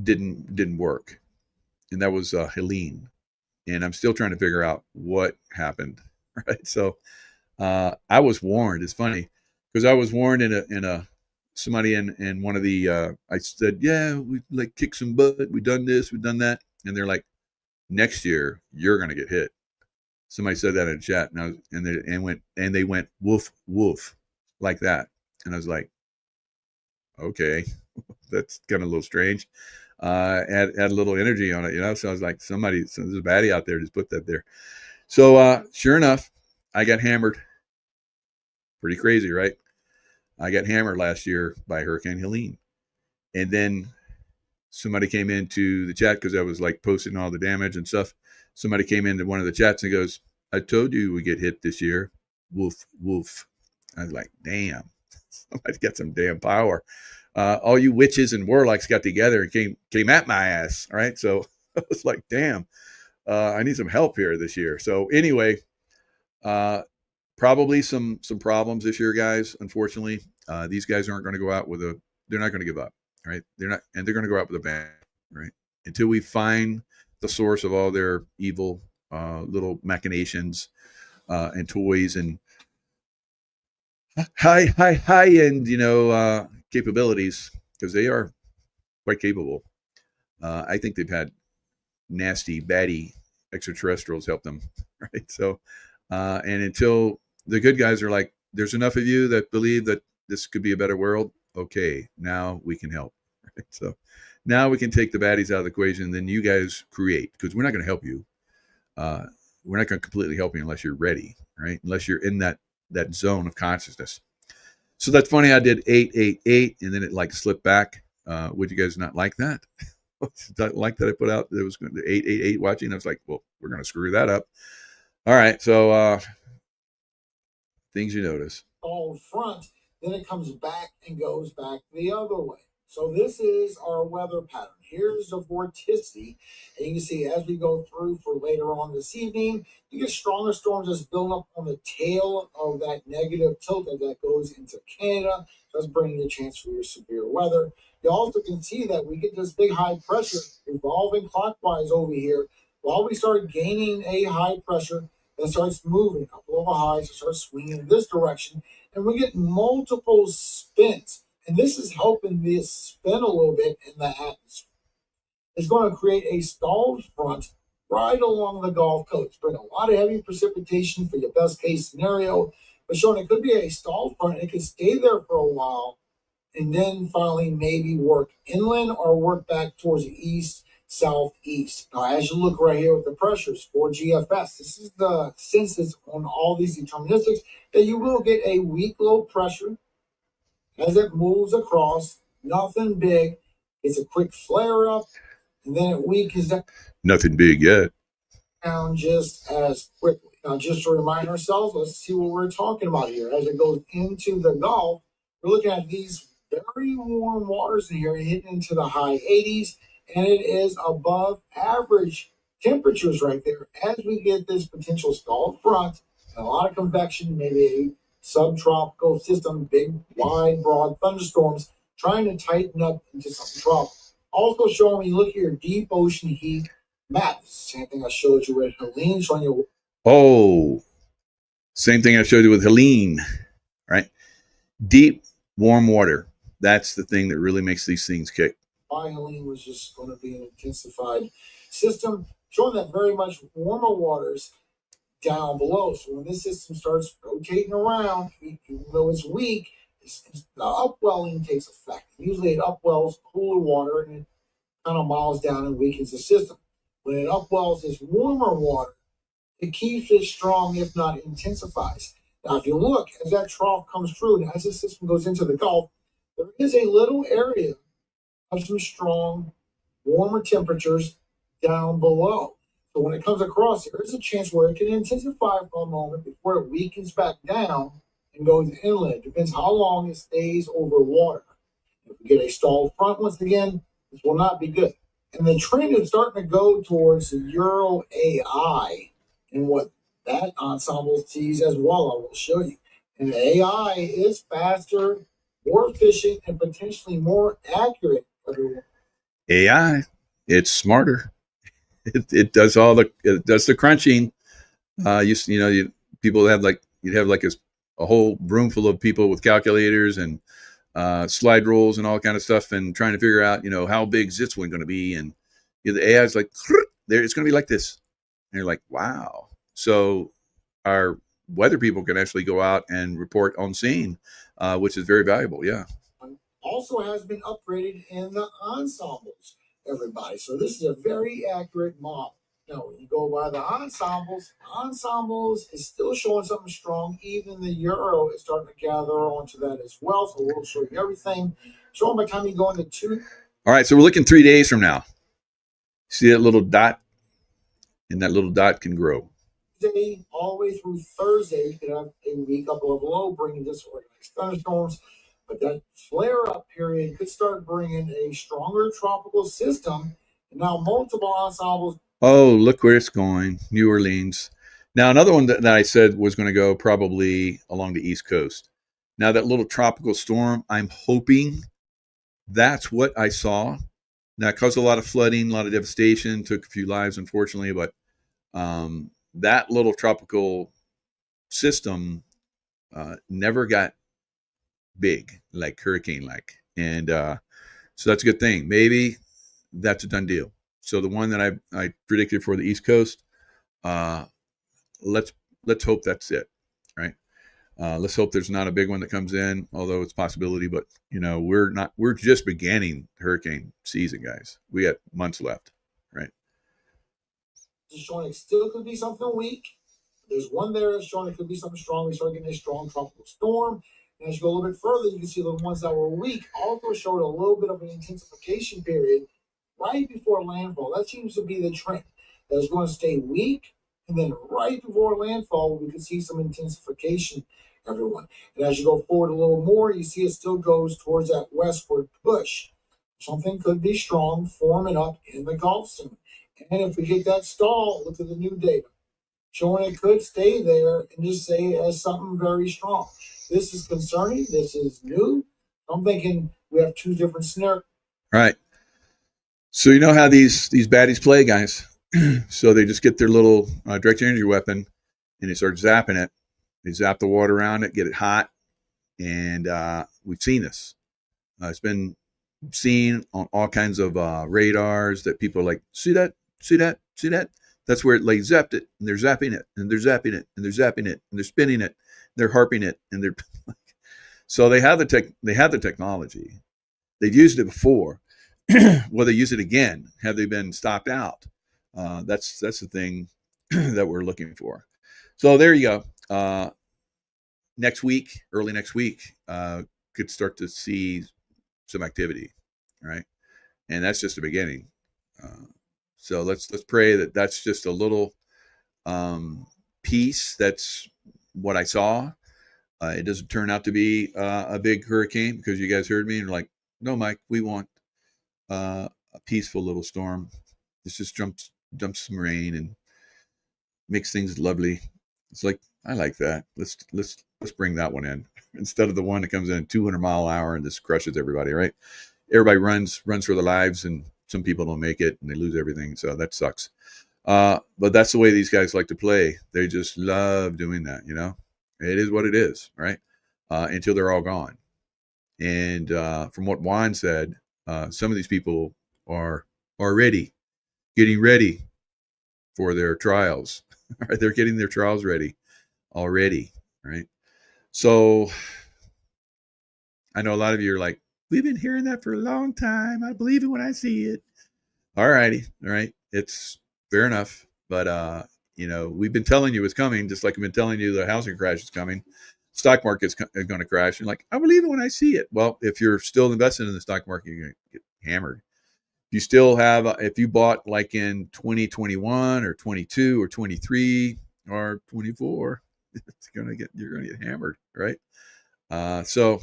didn't work, and that was Helene. And I'm still trying to figure out what happened. Right. So I was warned. It's funny because I was warned in somebody in one of the I said, yeah, we like kicked some butt, we done this, we've done that, and they're like, next year you're gonna get hit. Somebody said that in chat, and they went woof woof like that, and I was like, okay, that's kind of a little strange. Add a little energy on it, So I was like, there's a baddie out there, just put that there. So sure enough, I got hammered. Pretty crazy, right? I got hammered last year by Hurricane Helene. And then somebody came into the chat because I was like posting all the damage and stuff. Somebody came into one of the chats and goes, I told you we get hit this year. Woof, woof. I was like, damn, somebody's got some damn power. All you witches and warlocks got together and came at my ass. All right. So I was like, damn, I need some help here this year. So anyway, probably some problems this year, guys. Unfortunately, these guys aren't going to go out they're not going to give up. Right. They're going to go out with a bang. Right. Until we find the source of all their evil little machinations and toys and high end, capabilities, because they are quite capable. I think they've had nasty, batty extraterrestrials help them, right? So, and until the good guys are like, there's enough of you that believe that this could be a better world. Okay, now we can help. Right? So now we can take the baddies out of the equation, and then you guys create, because we're not going to help you. We're not going to completely help you unless you're ready, right? Unless you're in that that zone of consciousness. So that's funny. I did 888, and then it like slipped back. Would you guys not like that? Like that I put out that it was going to 888 watching. I was like, well, we're going to screw that up. All right. So things you notice. All front, then it comes back and goes back the other way. So this is our weather pattern. Here's the vorticity. And you can see as we go through for later on this evening, you get stronger storms that's building up on the tail of that negative tilt that goes into Canada. So that's bringing a chance for your severe weather. You also can see that we get this big high pressure evolving clockwise over here. While we start gaining a high pressure, it starts moving. A couple of highs, it starts swinging in this direction. And we get multiple spins. And this is helping this spin a little bit in the atmosphere. It's going to create a stalled front right along the Gulf Coast. Bring a lot of heavy precipitation for your best case scenario. But showing it could be a stalled front. It could stay there for a while and then finally maybe work inland or work back towards the east, southeast. Now, as you look right here with the pressures for GFS, this is the census on all these deterministics that you will get a weak low pressure as it moves across. Nothing big. It's a quick flare up, and then it weakens down. Nothing big yet. Down just as quickly. Now, just to remind ourselves, let's see what we're talking about here. As it goes into the Gulf, we're looking at these very warm waters in here, hitting into the high 80s, and it is above average temperatures right there as we get this potential stalled front and a lot of convection, maybe a subtropical system, big, wide, broad thunderstorms, trying to tighten up into something tropical. Also showing you, look at your deep ocean heat map. Same thing I showed you with Helene, showing you. Oh, same thing I showed you with Helene, right? Deep, warm water. That's the thing that really makes these things kick. Why Helene was just going to be an intensified system, showing that very much warmer waters down below. So when this system starts rotating around, even though it's weak, the upwelling takes effect. Usually it upwells cooler water and it kind of miles down and weakens the system. When it upwells this warmer water, it keeps it strong, if not intensifies. Now, if you look, as that trough comes through and as the system goes into the Gulf, there is a little area of some strong, warmer temperatures down below. So when it comes across, there is a chance where it can intensify for a moment before it weakens back down and goes inland. Depends how long it stays over water. If we get a stalled front, once again, this will not be good. And the trend is starting to go towards the Euro AI and what that ensemble sees as well. I will show you. And the AI is faster, more efficient, and potentially more accurate. AI, it's smarter. It does the crunching. People have you'd have like a whole room full of people with calculators and slide rules and all kind of stuff, and trying to figure out how big is this one going to be, and the AI is like, there, it's going to be like this, and you're like, wow. So our weather people can actually go out and report on scene, which is very valuable. Yeah. Also has been upgraded in the ensembles, everybody. So this is a very accurate model. Now, when you go by the ensembles is still showing something strong. Even the Euro is starting to gather onto that as well. So we'll show you everything. Show them by the time you go into 2. All right, so we're looking 3 days from now. See that little dot? And that little dot can grow. Day all the way through Thursday, you could have a weak up level low, bringing disorganized thunderstorms. But that flare-up period could start bringing a stronger tropical system. And now multiple ensembles. Oh, look where it's going. New Orleans. Now, another one that I said was going to go probably along the East Coast. Now, that little tropical storm, I'm hoping that's what I saw. Now, it caused a lot of flooding, a lot of devastation, took a few lives, unfortunately. But that little tropical system never got big, like hurricane-like. And so that's a good thing. Maybe that's a done deal. So the one that I predicted for the East Coast, let's hope that's it, right? Let's hope there's not a big one that comes in, although it's a possibility. But we're just beginning hurricane season, guys. We got months left, right? Just showing it still could be something weak. There's one there that's showing it could be something strong. We start getting a strong tropical storm. And as you go a little bit further, you can see the ones that were weak also showed a little bit of an intensification period right before landfall. That seems to be the trend. That's going to stay weak, and then right before landfall, we can see some intensification, everyone. And as you go forward a little more, you see it still goes towards that westward push. Something could be strong forming up in the Gulf soon. And if we get that stall, look at the new data, showing it could stay there and just say it as something very strong. This is concerning. This is new. I'm thinking we have two different scenarios. Right. So you know how these baddies play, guys. So they just get their little direct energy weapon and they start zapping it. They zap the water around it, get it hot, and we've seen this. It's been seen on all kinds of radars that people are like, see that, see that, see that. That's where it like zapped it, and they're zapping it, and they're zapping it, and they're zapping it, and they're spinning it, they're harping it, and they're so they have the technology. They've used it before. Will they use it again? Have they been stopped out? That's the thing that we're looking for. So there you go. Next week, early next week, could start to see some activity, right? And that's just the beginning. So let's pray that that's just a little piece. That's what I saw. It doesn't turn out to be a big hurricane, because you guys heard me and you're like, no, Mike, we want a peaceful little storm. Let's just dump some rain and makes things lovely. It's like, I like that. Let's bring that one in instead of the one that comes in at 200-mile-an-hour and just crushes everybody, right? Everybody runs for their lives, and some people don't make it and they lose everything. So that sucks. But that's the way these guys like to play. They just love doing that, you know? It is what it is, right? Until they're all gone. And from what Juan said, some of these people are already getting ready for their trials. They're getting their trials ready already, right? So I know a lot of you are like, we've been hearing that for a long time. I believe it when I see it. All righty. All right. It's fair enough. But, we've been telling you it's coming, just like I've been telling you the housing crash is coming. Stock market's going to crash. You're like, I believe it when I see it. Well, if you're still invested in the stock market, you're going to get hammered. You still have, if you bought like in 2021 or 22 or 23 or 24, you're going to get hammered, right? So,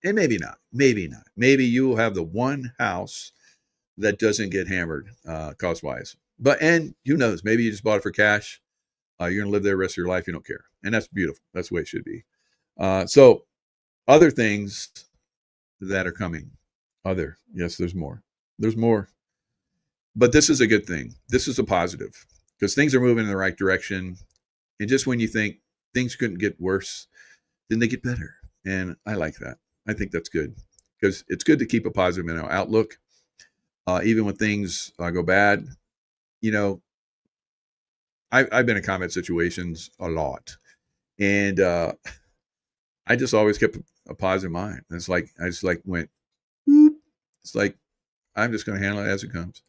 and maybe not. Maybe you will have the one house that doesn't get hammered cost wise. And who knows? Maybe you just bought it for cash. You're going to live there the rest of your life. You don't care, and that's beautiful. That's the way it should be. So, other things that are coming. Yes, there's more. There's more. But this is a good thing. This is a positive, because things are moving in the right direction. And just when you think things couldn't get worse, then they get better. And I like that. I think that's good, because it's good to keep a positive mental outlook, even when things go bad. I've been in combat situations a lot, and I just always kept a positive mind. It's like I just went, whoop. It's like, I'm just going to handle it as it comes.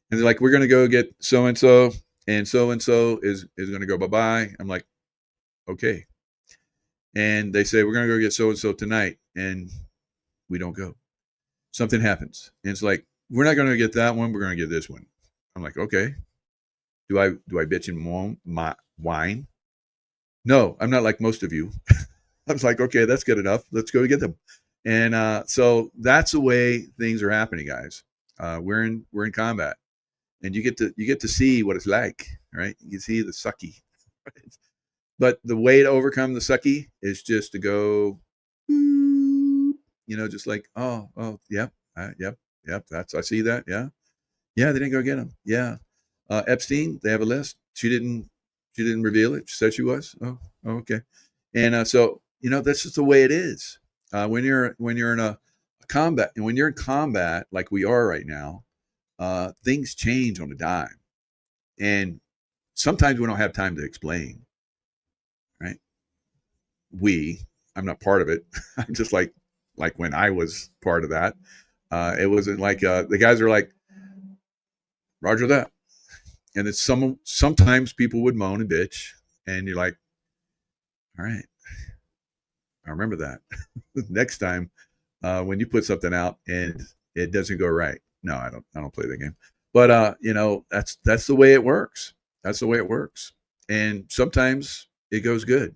And they're like, we're going to go get so and so is going to go bye-bye. I'm like, okay. And they say, we're going to go get so and so tonight, and we don't go. Something happens, and it's like, we're not going to get that one. We're going to get this one. I'm like, okay. Do I bitch and whine? No, I'm not like most of you. I was like, okay, that's good enough. Let's go get them. And so that's the way things are happening, guys. We're in combat, and you get to see what it's like, right? You see the sucky. Right? But the way to overcome the sucky is just to go, just like, yep. I see that. Yeah. They didn't go get him. Yeah. Epstein, they have a list. She didn't reveal it. She said she was. Oh, okay. And so, that's just the way it is. When you're in a combat, and when you're in combat like we are right now, things change on a dime, and sometimes we don't have time to explain. Right? I'm not part of it. I'm just like when I was part of that. It wasn't like the guys are like, Roger that. And it's sometimes people would moan and bitch, And you're like, all right, I remember that. Next time when you put something out and it doesn't go right. No, I don't play the game. But that's the way it works. That's the way it works. And sometimes it goes good.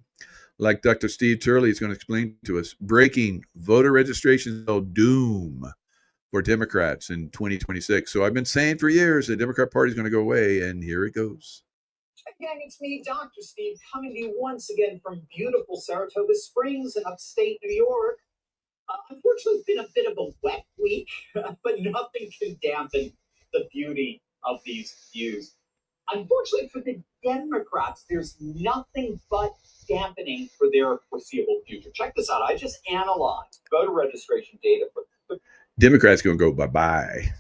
Like Dr. Steve Turley is going to explain to us, breaking voter registration doom for Democrats in 2026. So I've been saying for years the Democrat Party is going to go away, and here it goes. Gang, it's me, Dr. Steve, coming to you once again from beautiful Saratoga Springs in upstate New York. Unfortunately, it's been a bit of a wet week, but nothing can dampen the beauty of these views. Unfortunately for the Democrats, there's nothing but dampening for their foreseeable future. Check this out. I just analyzed voter registration data for Democrats going to go bye-bye.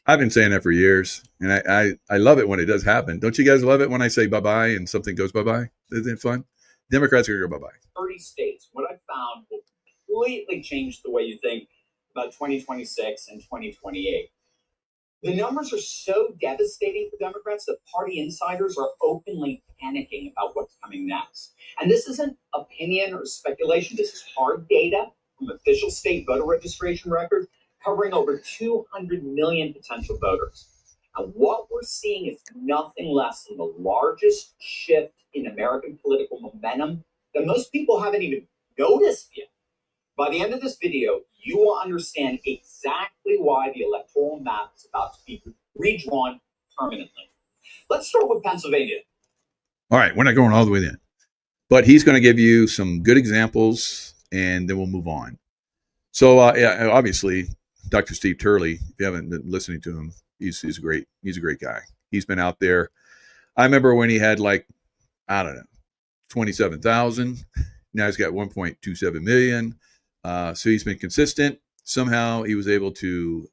I've been saying that for years, and I love it when it does happen. Don't you guys love it when I say bye-bye and something goes bye-bye? Isn't it fun? Democrats are going to go bye-bye. 30 states. What I found will completely change the way you think about 2026 and 2028. The numbers are so devastating for Democrats that party insiders are openly panicking about what's coming next. And this isn't opinion or speculation. This is hard data from official state voter registration records covering over 200 million potential voters. And what we're seeing is nothing less than the largest shift in American political momentum that most people haven't even noticed yet. By the end of this video, you will understand exactly why the electoral map is about to be redrawn permanently. Let's start with Pennsylvania. All right, we're not going all the way then. But he's going to give you some good examples, and then we'll move on. So, obviously, Dr. Steve Turley, if you haven't been listening to him, he's a great guy. He's been out there. I remember when he had 27,000. Now he's got 1.27 million. So he's been consistent. Somehow he was able to,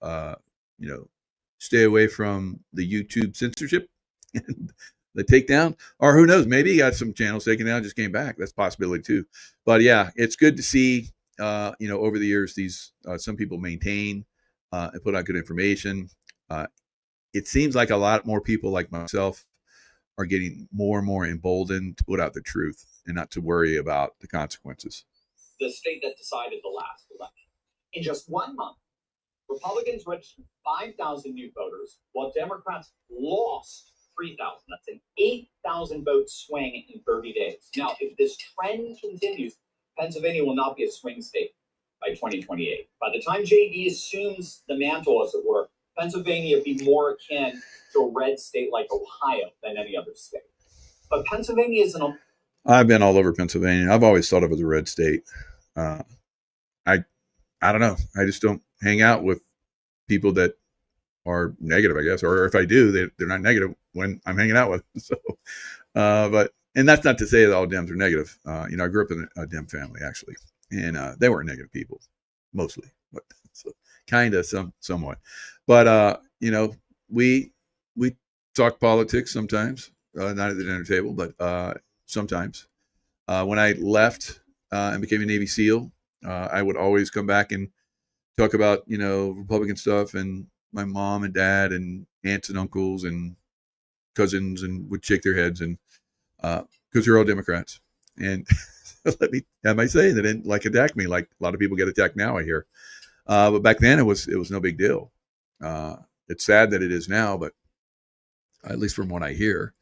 stay away from the YouTube censorship and the takedown. Or who knows, maybe he got some channels taken down, just came back. That's a possibility too. But yeah, it's good to see, over the years, these some people maintain and put out good information. It seems like a lot more people like myself are getting more and more emboldened to put out the truth and not to worry about the consequences. The state that decided the last election. In just 1 month, Republicans registered 5,000 new voters, while Democrats lost 3,000. That's an 8,000 vote swing in 30 days. Now, if this trend continues, Pennsylvania will not be a swing state by 2028. By the time JD assumes the mantle, as it were, Pennsylvania will be more akin to a red state like Ohio than any other state. But Pennsylvania is I've been all over Pennsylvania. I've always thought of it as a red state. I don't know. I just don't hang out with people that are negative, I guess. Or if I do, they're not negative when I'm hanging out with them. So, and that's not to say that all Dems are negative. I grew up in a Dem family, actually. And they weren't negative people, mostly. But so, kind of, somewhat. But, we talk politics sometimes. Not at the dinner table, but sometimes. When I left and became a Navy SEAL, I would always come back and talk about, Republican stuff, and my mom and dad and aunts and uncles and cousins, and would shake their heads, and because they're all Democrats. And I might say they didn't attack me like a lot of people get attacked now, I hear. But back then it was no big deal. It's sad that it is now, but at least from what I hear.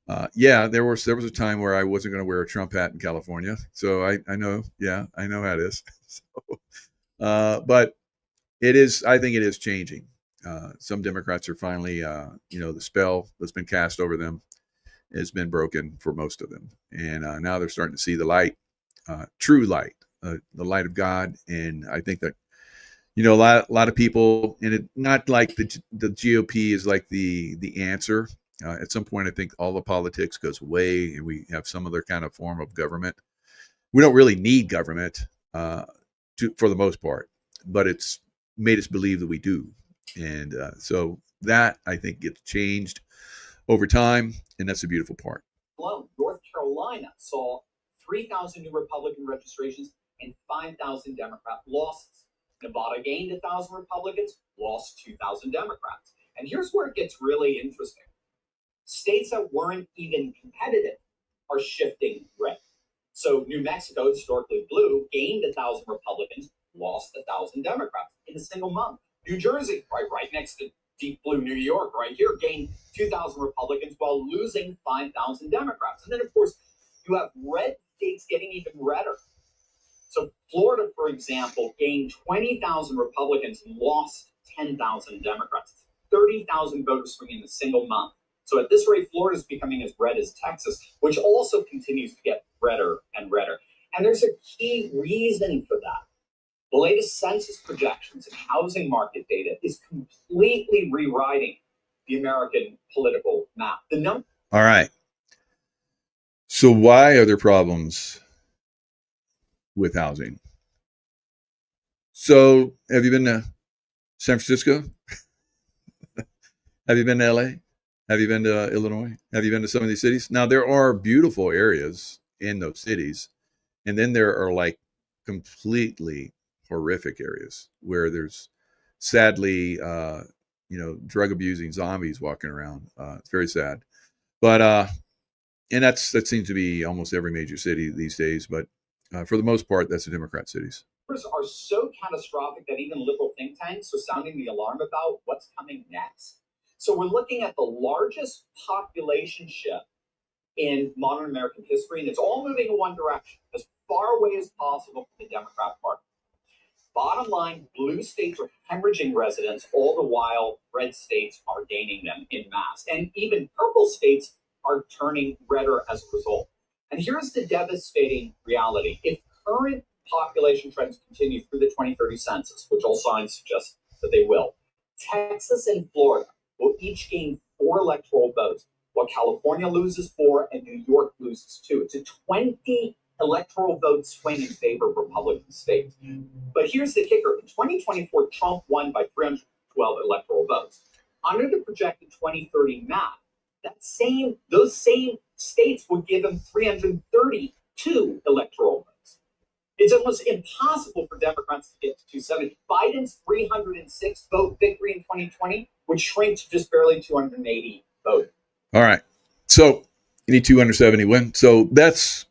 There was a time where I wasn't going to wear a Trump hat in California. So I know how it is. But I think it is changing. Some Democrats are finally, the spell that's been cast over them has been broken for most of them. And now they're starting to see the light, true light, the light of God. And I think that, a lot of people, and it not like the GOP is like the answer. At some point, I think all the politics goes away, and we have some other kind of form of government. We don't really need government for the most part, but it's made us believe that we do. And so that, I think, gets changed over time, and that's a beautiful part. North Carolina saw 3,000 new Republican registrations and 5,000 Democrat losses. Nevada gained 1,000 Republicans, lost 2,000 Democrats. And here's where it gets really interesting. States that weren't even competitive are shifting red. So New Mexico, historically blue, gained 1,000 Republicans, lost 1,000 Democrats in a single month. New Jersey, right next to deep blue New York, right here, gained 2,000 Republicans while losing 5,000 Democrats. And then, of course, you have red states getting even redder. So Florida, for example, gained 20,000 Republicans, lost 10,000 Democrats. 30,000 voters swinging in a single month. So at this rate, Florida is becoming as red as Texas, which also continues to get redder and redder. And there's a key reason for that. The latest census projections and housing market data is completely rewriting the American political map. All right. So why are there problems with housing? So have you been to San Francisco? Have you been to LA? Have you been to Illinois? Have you been to some of these cities? Now, there are beautiful areas in those cities. And then there are like completely horrific areas where there's sadly, drug abusing zombies walking around. It's very sad. But, and that seems to be almost every major city these days. But for the most part, that's the Democrat cities. Are so catastrophic that even liberal think tanks are sounding the alarm about what's coming next. So we're looking at the largest population shift in modern American history, and it's all moving in one direction, as far away as possible from the Democrat Party. Bottom line, blue states are hemorrhaging residents, all the while red states are gaining them in mass. And even purple states are turning redder as a result. And here's the devastating reality. If current population trends continue through the 2030 census, which all signs suggest that they will, Texas and Florida will each gain 4 electoral votes, while California loses 4 and New York loses 2. It's a 20 electoral vote swing in favor of Republican states. But here's the kicker. In 2024, Trump won by 312 electoral votes. Under the projected 2030 map, those same states would give him 332 electoral votes. It's almost impossible for Democrats to get to 270. Biden's 306 vote victory in 2020 would shrink to just barely 280 votes. All right. So you need 270 win. So that's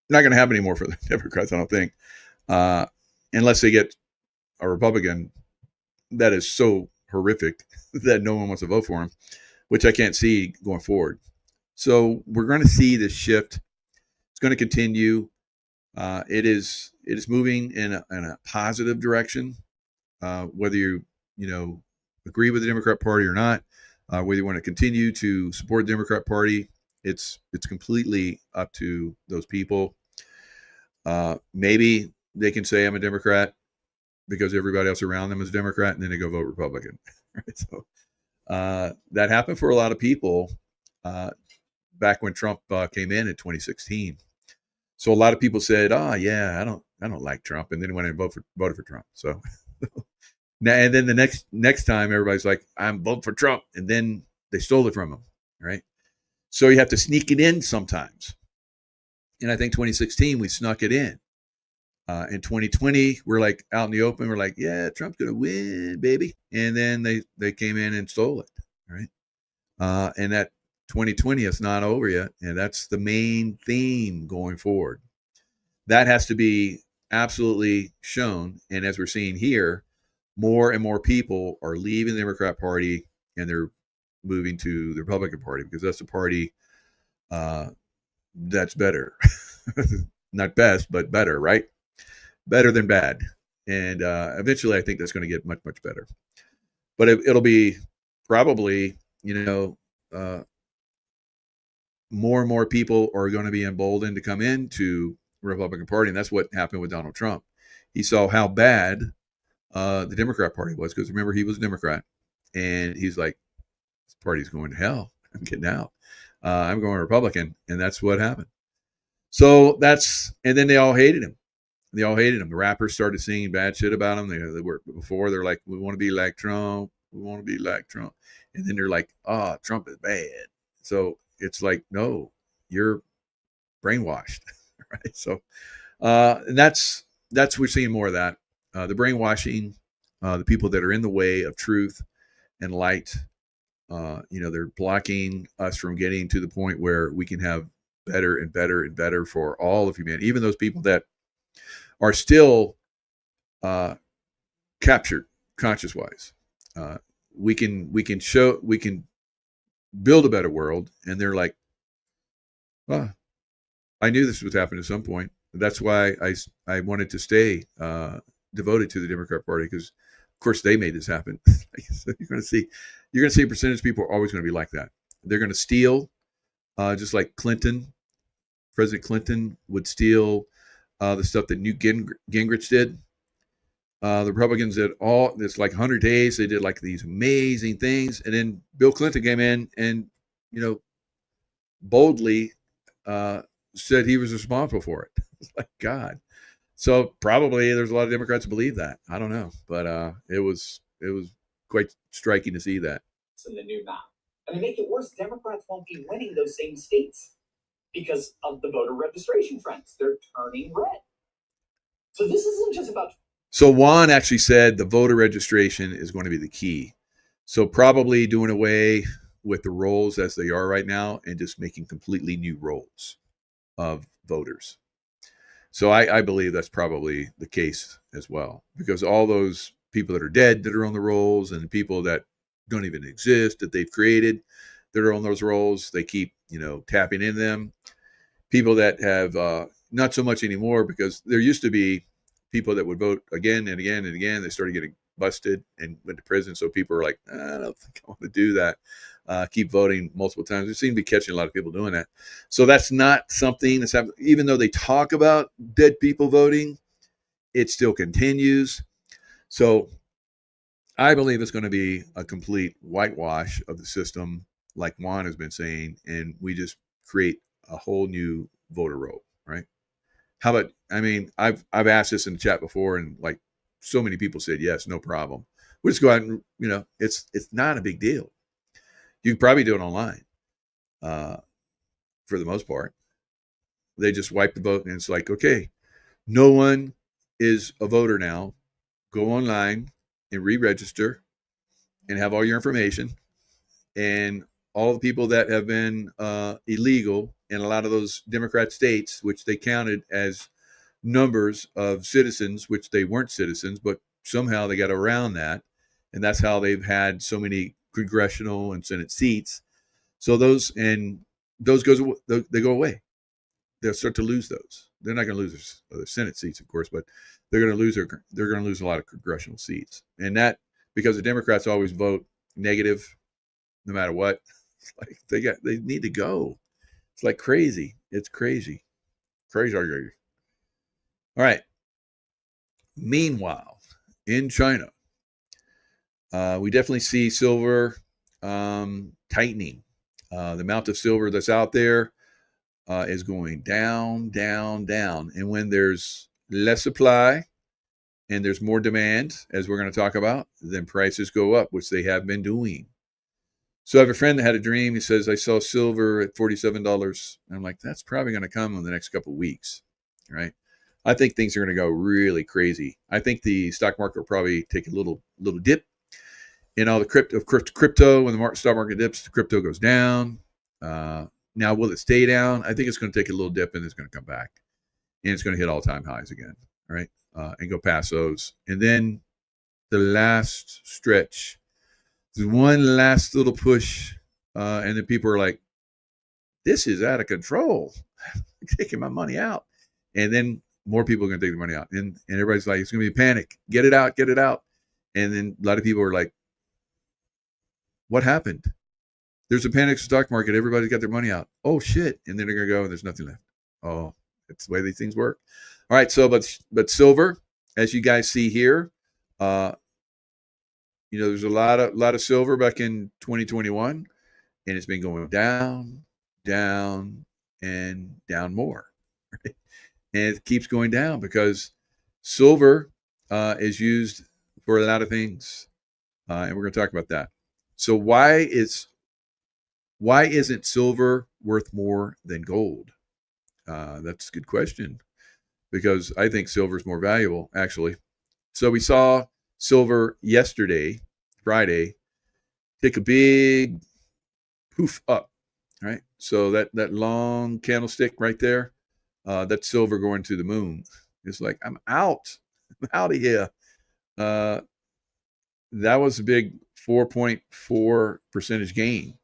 not going to happen anymore for the Democrats, I don't think, unless they get a Republican that is so horrific that no one wants to vote for him, which I can't see going forward. So we're going to see this shift. It's going to continue. It is moving in a positive direction, whether you agree with the Democrat Party or not, whether you want to continue to support the Democrat Party. It's completely up to those people. Maybe they can say I'm a Democrat because everybody else around them is a Democrat, and then they go vote Republican. Right? So that happened for a lot of people back when Trump came in 2016. So a lot of people said, "Oh yeah, I don't like Trump," and then went and voted for Trump. So now and then the next time everybody's like, "I'm voting for Trump," and then they stole it from him, right? So you have to sneak it in sometimes. And I think 2016 we snuck it in. In 2020 we're like out in the open. We're like, "Yeah, Trump's gonna win, baby," and then they came in and stole it, right? And that 2020 is not over yet, and that's the main theme going forward. That has to be absolutely shown. And as we're seeing here, more and more people are leaving the Democrat Party and they're moving to the Republican Party because that's the party that's better. Not best, but better, right? Better than bad. And eventually I think that's going to get much, much better. But it'll be probably, more and more people are going to be emboldened to come into the Republican Party. And that's what happened with Donald Trump. He saw how bad the Democrat Party was, because remember, he was a Democrat. And he's like, this party's going to hell. I'm getting out. I'm going Republican. And that's what happened. So and then they all hated him. The rappers started singing bad shit about him. They were before. They're like, we want to be like Trump. We want to be like Trump. And then they're like, oh, Trump is bad. So it's like, no, you're brainwashed, right? So and that's we're seeing more of that. The brainwashing, the people that are in the way of truth and light, they're blocking us from getting to the point where we can have better and better and better for all of humanity, even those people that are still captured conscious wise. We can build a better world, and they're like, well, I knew this would happen at some point. That's why I wanted to stay devoted to the Democrat Party, because of course they made this happen. So you're going to see a percentage of people are always going to be like that. They're going to steal, just like President Clinton would steal the stuff that Newt Gingrich did. The Republicans did it's like 100 days. They did like these amazing things. And then Bill Clinton came in and, boldly said he was responsible for it. It's like, God. So probably there's a lot of Democrats who believe that. I don't know. But it was quite striking to see that. In the new map. And to make it worse, Democrats won't be winning those same states because of the voter registration trends. They're turning red. So this isn't just about... So Juan actually said the voter registration is going to be the key. So probably doing away with the rolls as they are right now and just making completely new rolls of voters. So I believe that's probably the case as well, because all those people that are dead that are on the rolls and people that don't even exist that they've created that are on those rolls, they keep, tapping in them. People that have not so much anymore, because there used to be people that would vote again and again and again. They started getting busted and went to prison. So people are like, I don't think I want to do that. Keep voting multiple times. We seem to be catching a lot of people doing that. So that's not something that's happening. Even though they talk about dead people voting, it still continues. So I believe it's going to be a complete whitewash of the system, like Juan has been saying, and we just create a whole new voter roll, right? How about, I've asked this in the chat before, and like so many people said, yes, no problem. We'll just go out and, it's not a big deal. You can probably do it online for the most part. They just wipe the vote, and it's like, okay, no one is a voter now. Go online and re-register and have all your information. And all the people that have been illegal in a lot of those Democrat states, which they counted as numbers of citizens, which they weren't citizens, but somehow they got around that. And that's how they've had so many congressional and Senate seats. So they go away. They'll start to lose those. They're not going to lose their Senate seats, of course, but they're going to lose a lot of congressional seats. And that, because the Democrats always vote negative no matter what. It's like they need to go. It's like crazy. It's crazy. Crazy. All right. Meanwhile, in China, we definitely see silver tightening. The amount of silver that's out there is going down, down, down. And when there's less supply and there's more demand, as we're going to talk about, then prices go up, which they have been doing. So I have a friend that had a dream. He says, I saw silver at $47. I'm like, that's probably going to come in the next couple of weeks, right? I think things are going to go really crazy. I think the stock market will probably take a little dip. In all the crypto, when the stock market dips, the crypto goes down. Now, will it stay down? I think it's going to take a little dip and it's going to come back. And it's going to hit all-time highs again, right? And go past those. And then the last stretch, there's one last little push, and then people are like, this is out of control. I'm taking my money out. And then more people are going to take the money out. And everybody's like, it's going to be a panic. Get it out, get it out. And then a lot of people are like, what happened? There's a panic stock market. Everybody's got their money out. Oh, shit. And then they're going to go and there's nothing left. Oh, that's the way these things work. All right. So, but silver, as you guys see here, there's a lot of silver back in 2021, and it's been going down, down, and down more. Right? And it keeps going down because silver is used for a lot of things, and we're going to talk about that. So why isn't silver worth more than gold? That's a good question, because I think silver is more valuable, actually. So we saw silver yesterday, Friday, take a big poof up. right? So that long candlestick right there, that's silver going to the moon. It's like, I'm out of here. That was a big 4.4% gain.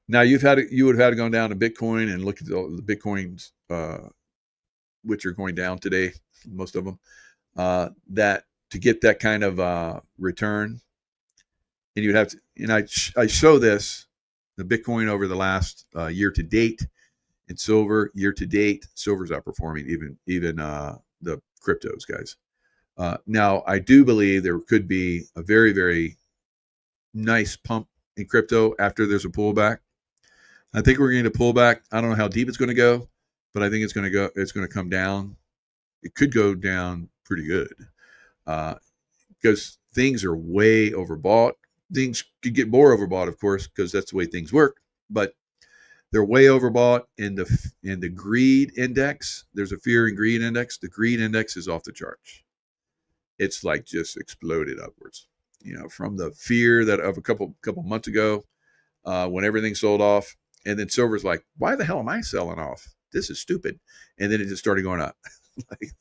Now you would have had to go down to Bitcoin and look at the Bitcoins, which are going down today, most of them, that to get that kind of return. And you'd have to, and I show this, the Bitcoin over the last year to date, and silver year to date. Silver's outperforming even the cryptos, guys. Now, I do believe there could be a very, very nice pump in crypto after there's a pullback. I think we're going to pull back. I don't know how deep it's going to go, but I think it's going to come down. It could go down pretty good because things are way overbought. Things could get more overbought, of course, because that's the way things work. But they're way overbought in the greed index. There's a fear and greed index. The greed index is off the charts. It's like just exploded upwards. From the fear that of a couple months ago, when everything sold off, and then silver's like, why the hell am I selling off? This is stupid. And then it just started going up,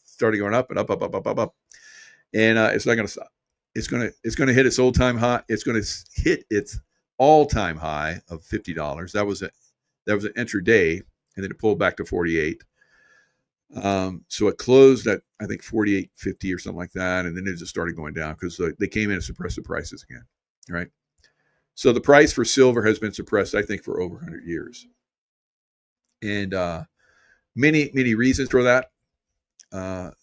started going up and up, and it's not going to stop. It's going to hit its all-time high. It's going to hit its all-time high of $50. That was an intraday, and then it pulled back to 48. So it closed at, I think, 48.50 or something like that, and then it just started going down because they came in and suppressed the prices again, right? So the price for silver has been suppressed, I think, for over 100 years, and many reasons for that.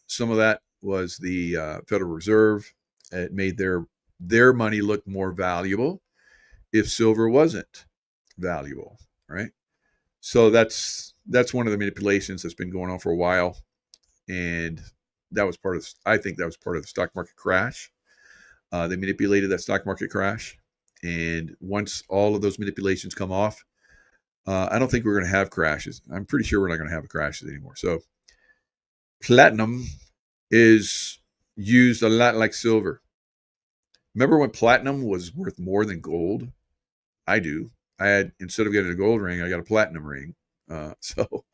Some of that was the Federal Reserve. It made their money look more valuable if silver wasn't valuable, right? So that's one of the manipulations that's been going on for a while, and that was part of. I think that was part of the stock market crash. They manipulated that stock market crash, and once all of those manipulations come off, I don't think we're going to have crashes. I'm pretty sure we're not going to have crashes anymore. So platinum is used a lot like silver. Remember when platinum was worth more than gold? I do. I had, instead of getting a gold ring, I got a platinum ring. So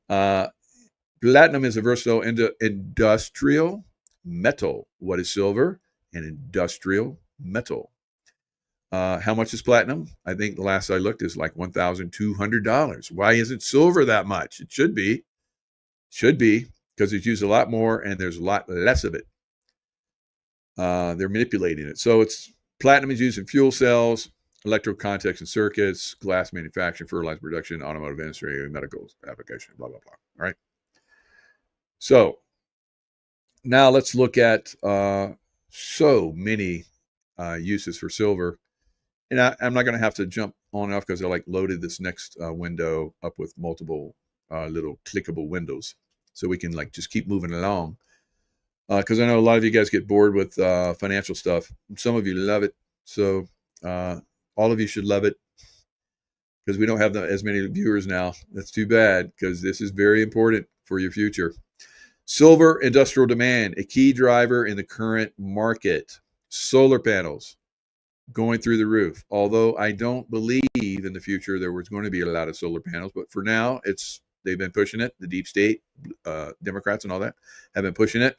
platinum is a versatile industrial metal. What is silver? An industrial metal. How much is platinum? I think the last I looked is like $1,200. Why isn't silver that much? It should be. Because it's used a lot more and there's a lot less of it. They're manipulating it. So platinum is used in fuel cells, electrical contacts and circuits, glass manufacturing, fertilizer production, automotive industry, medical application, blah, blah, blah. All right. So now let's look at so many uses for silver. And I'm not going to have to jump on and off because I loaded this next window up with multiple little clickable windows. So we can just keep moving along. Because I know a lot of you guys get bored with financial stuff. Some of you love it. So all of you should love it because we don't have as many viewers now. That's too bad because this is very important for your future. Silver industrial demand, a key driver in the current market. Solar panels going through the roof. Although I don't believe in the future there was going to be a lot of solar panels, but for now they've been pushing it. The deep state, Democrats and all that have been pushing it.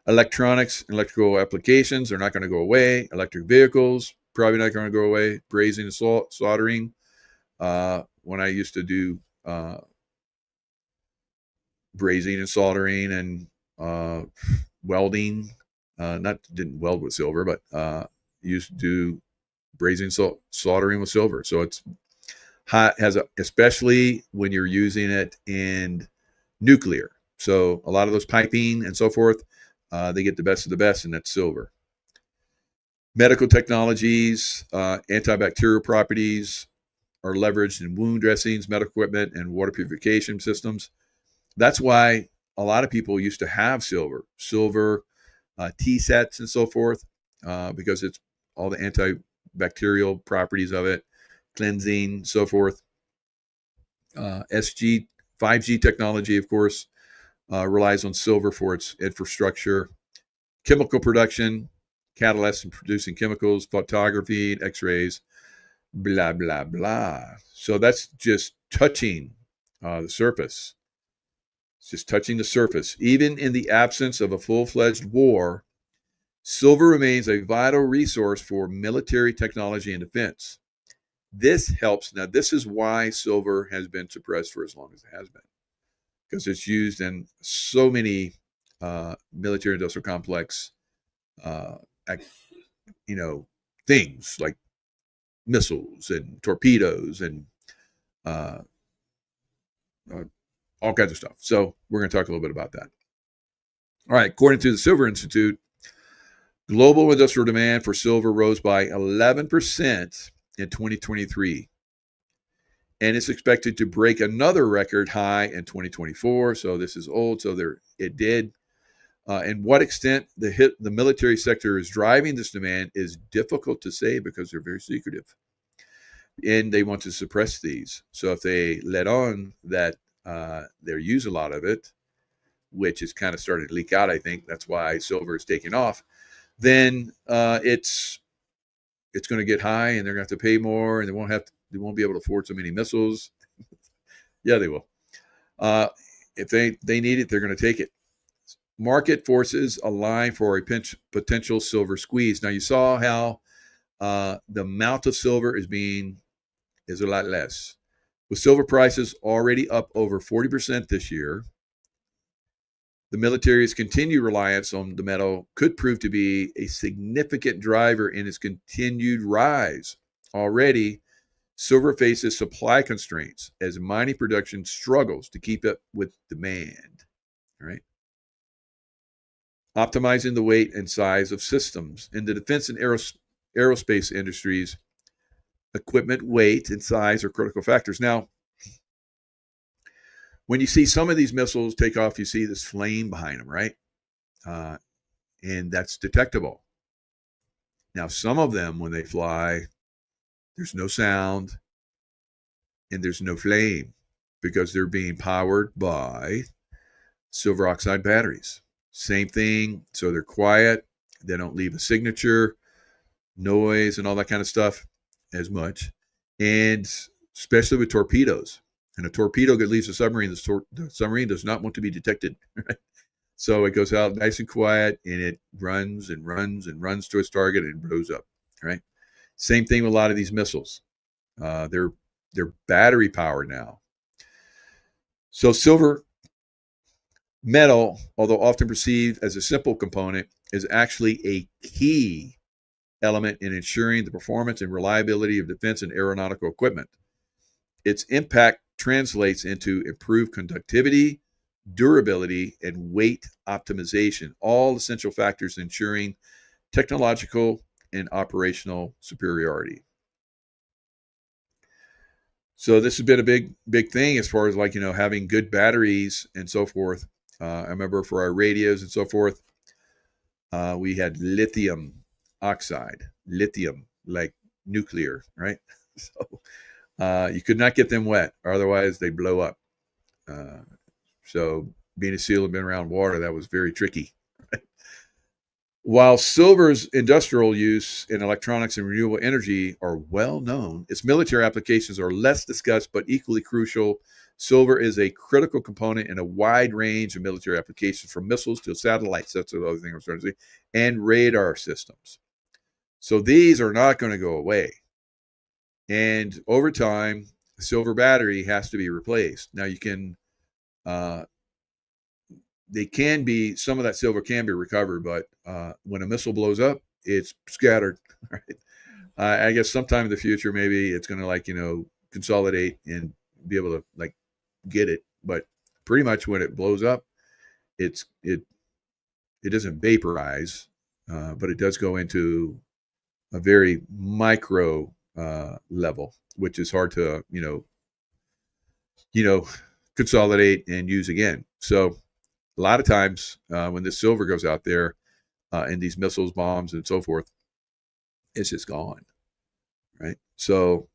Electronics, electrical applications are not going to go away. Electric vehicles, probably not going to go away. Brazing and soldering. When I used to do brazing and soldering and welding, didn't weld with silver, but used to do brazing soldering with silver. So it's hot, especially when you're using it in nuclear. So a lot of those piping and so forth, they get the best of the best, and that's silver. Medical technologies, antibacterial properties are leveraged in wound dressings, medical equipment, and water purification systems. That's why a lot of people used to have silver tea sets and so forth, because it's all the antibacterial properties of it, cleansing, so forth. 5G technology, of course, relies on silver for its infrastructure. Chemical production, catalysts in producing chemicals, photography, X-rays, blah, blah, blah. So that's just touching the surface. It's just touching the surface. Even in the absence of a full-fledged war, silver remains a vital resource for military technology and defense. This helps. Now, this is why silver has been suppressed for as long as it has been, because it's used in so many military-industrial complex, things like missiles and torpedoes and all kinds of stuff. So we're going to talk a little bit about that. All right. According to the Silver Institute, global industrial demand for silver rose by 11% in 2023. And it's expected to break another record high in 2024. So this is old. So it did. And what extent the military sector is driving this demand is difficult to say because they're very secretive. And they want to suppress these. So if they let on that they use a lot of it, which is kind of starting to leak out, I think that's why silver is taking off, then it's going to get high, and they're going to have to pay more, and they won't be able to afford so many missiles. Yeah, they will. If they need it, they're going to take it. Market forces align for a potential silver squeeze. Now, you saw how the amount of silver is a lot less. With silver prices already up over 40% this year, the military's continued reliance on the metal could prove to be a significant driver in its continued rise. Already, silver faces supply constraints as mining production struggles to keep up with demand. All right. Optimizing the weight and size of systems. In the defense and aerospace industries, equipment weight and size are critical factors. Now, when you see some of these missiles take off, you see this flame behind them, right? And that's detectable. Now, some of them, when they fly, there's no sound and there's no flame because they're being powered by silver oxide batteries. Same thing. So they're quiet. They don't leave a signature, noise, and all that kind of stuff as much. And especially with torpedoes. And a torpedo that leaves a submarine, the submarine does not want to be detected. Right? So it goes out nice and quiet, and it runs and runs and runs to its target and blows up. Right? Same thing with a lot of these missiles. They're battery powered now. So silver metal, although often perceived as a simple component, is actually a key element in ensuring the performance and reliability of defense and aeronautical equipment. Its impact translates into improved conductivity, durability, and weight optimization, all essential factors ensuring technological and operational superiority. So this has been a big thing as far as having good batteries and so forth. I remember for our radios and so forth, we had lithium oxide, like nuclear, right? So you could not get them wet, or otherwise they blow up. So being a SEAL and been around water, that was very tricky. While silver's industrial use in electronics and renewable energy are well known, its military applications are less discussed but equally crucial. Silver is a critical component in a wide range of military applications, from missiles to satellites, that's the other thing I'm starting to see, and radar systems. So these are not going to go away. And over time, the silver battery has to be replaced. Now you can, some of that silver can be recovered, but when a missile blows up, it's scattered. Right? I guess sometime in the future, maybe it's going to consolidate and be able to get it. But pretty much when it blows up, it doesn't vaporize, but it does go into a very micro level, which is hard to consolidate and use again. So a lot of times when this silver goes out there in these missiles, bombs, and so forth, it's just gone, right? So,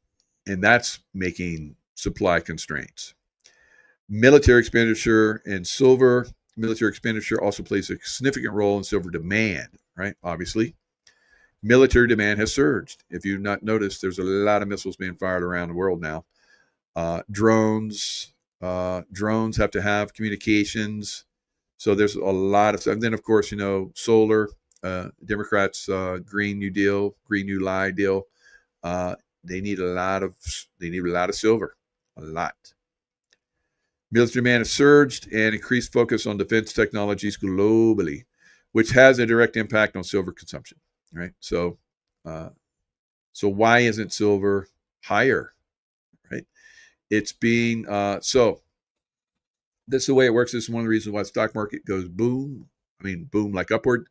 and that's making supply constraints. Military expenditure and silver. Military expenditure also plays a significant role in silver demand, right? Obviously. Military demand has surged. If you've not noticed, there's a lot of missiles being fired around the world now. Drones have to have communications. So there's a lot of stuff. And then, of course, solar, Democrats, Green New Deal, Green New Lie deal. They need a lot of silver, a lot. Military demand has surged and increased focus on defense technologies globally, which has a direct impact on silver consumption. Right. So why isn't silver higher? Right. It's being so. This is the way it works. This is one of the reasons why the stock market goes boom. I mean, boom, like upward.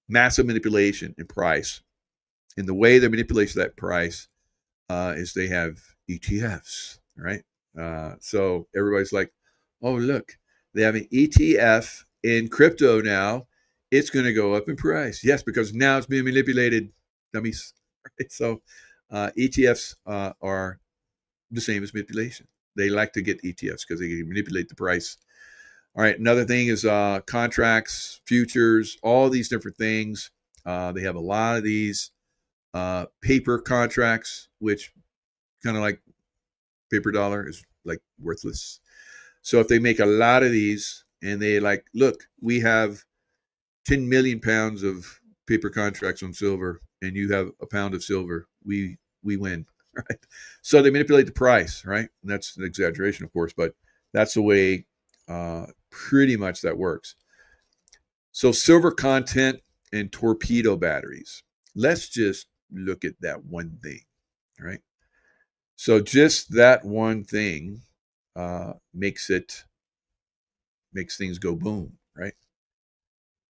Massive manipulation in price. And the way they manipulate that price is they have ETFs, right? So everybody's like, oh, look, they have an ETF in crypto now. It's going to go up in price. Yes, because now it's being manipulated, dummies. Right? So ETFs are the same as manipulation. They like to get ETFs because they can manipulate the price. All right, another thing is contracts, futures, all these different things. They have a lot of these paper contracts, which kind of like paper dollar is like worthless. So if they make a lot of these and they like, look, we have 10 million pounds of paper contracts on silver and you have a pound of silver, we win. Right. So they manipulate the price, right? And that's an exaggeration, of course, but that's the way pretty much that works. So silver content in torpedo batteries. Let's just look at that one thing, right? So just that one thing makes things go boom, right?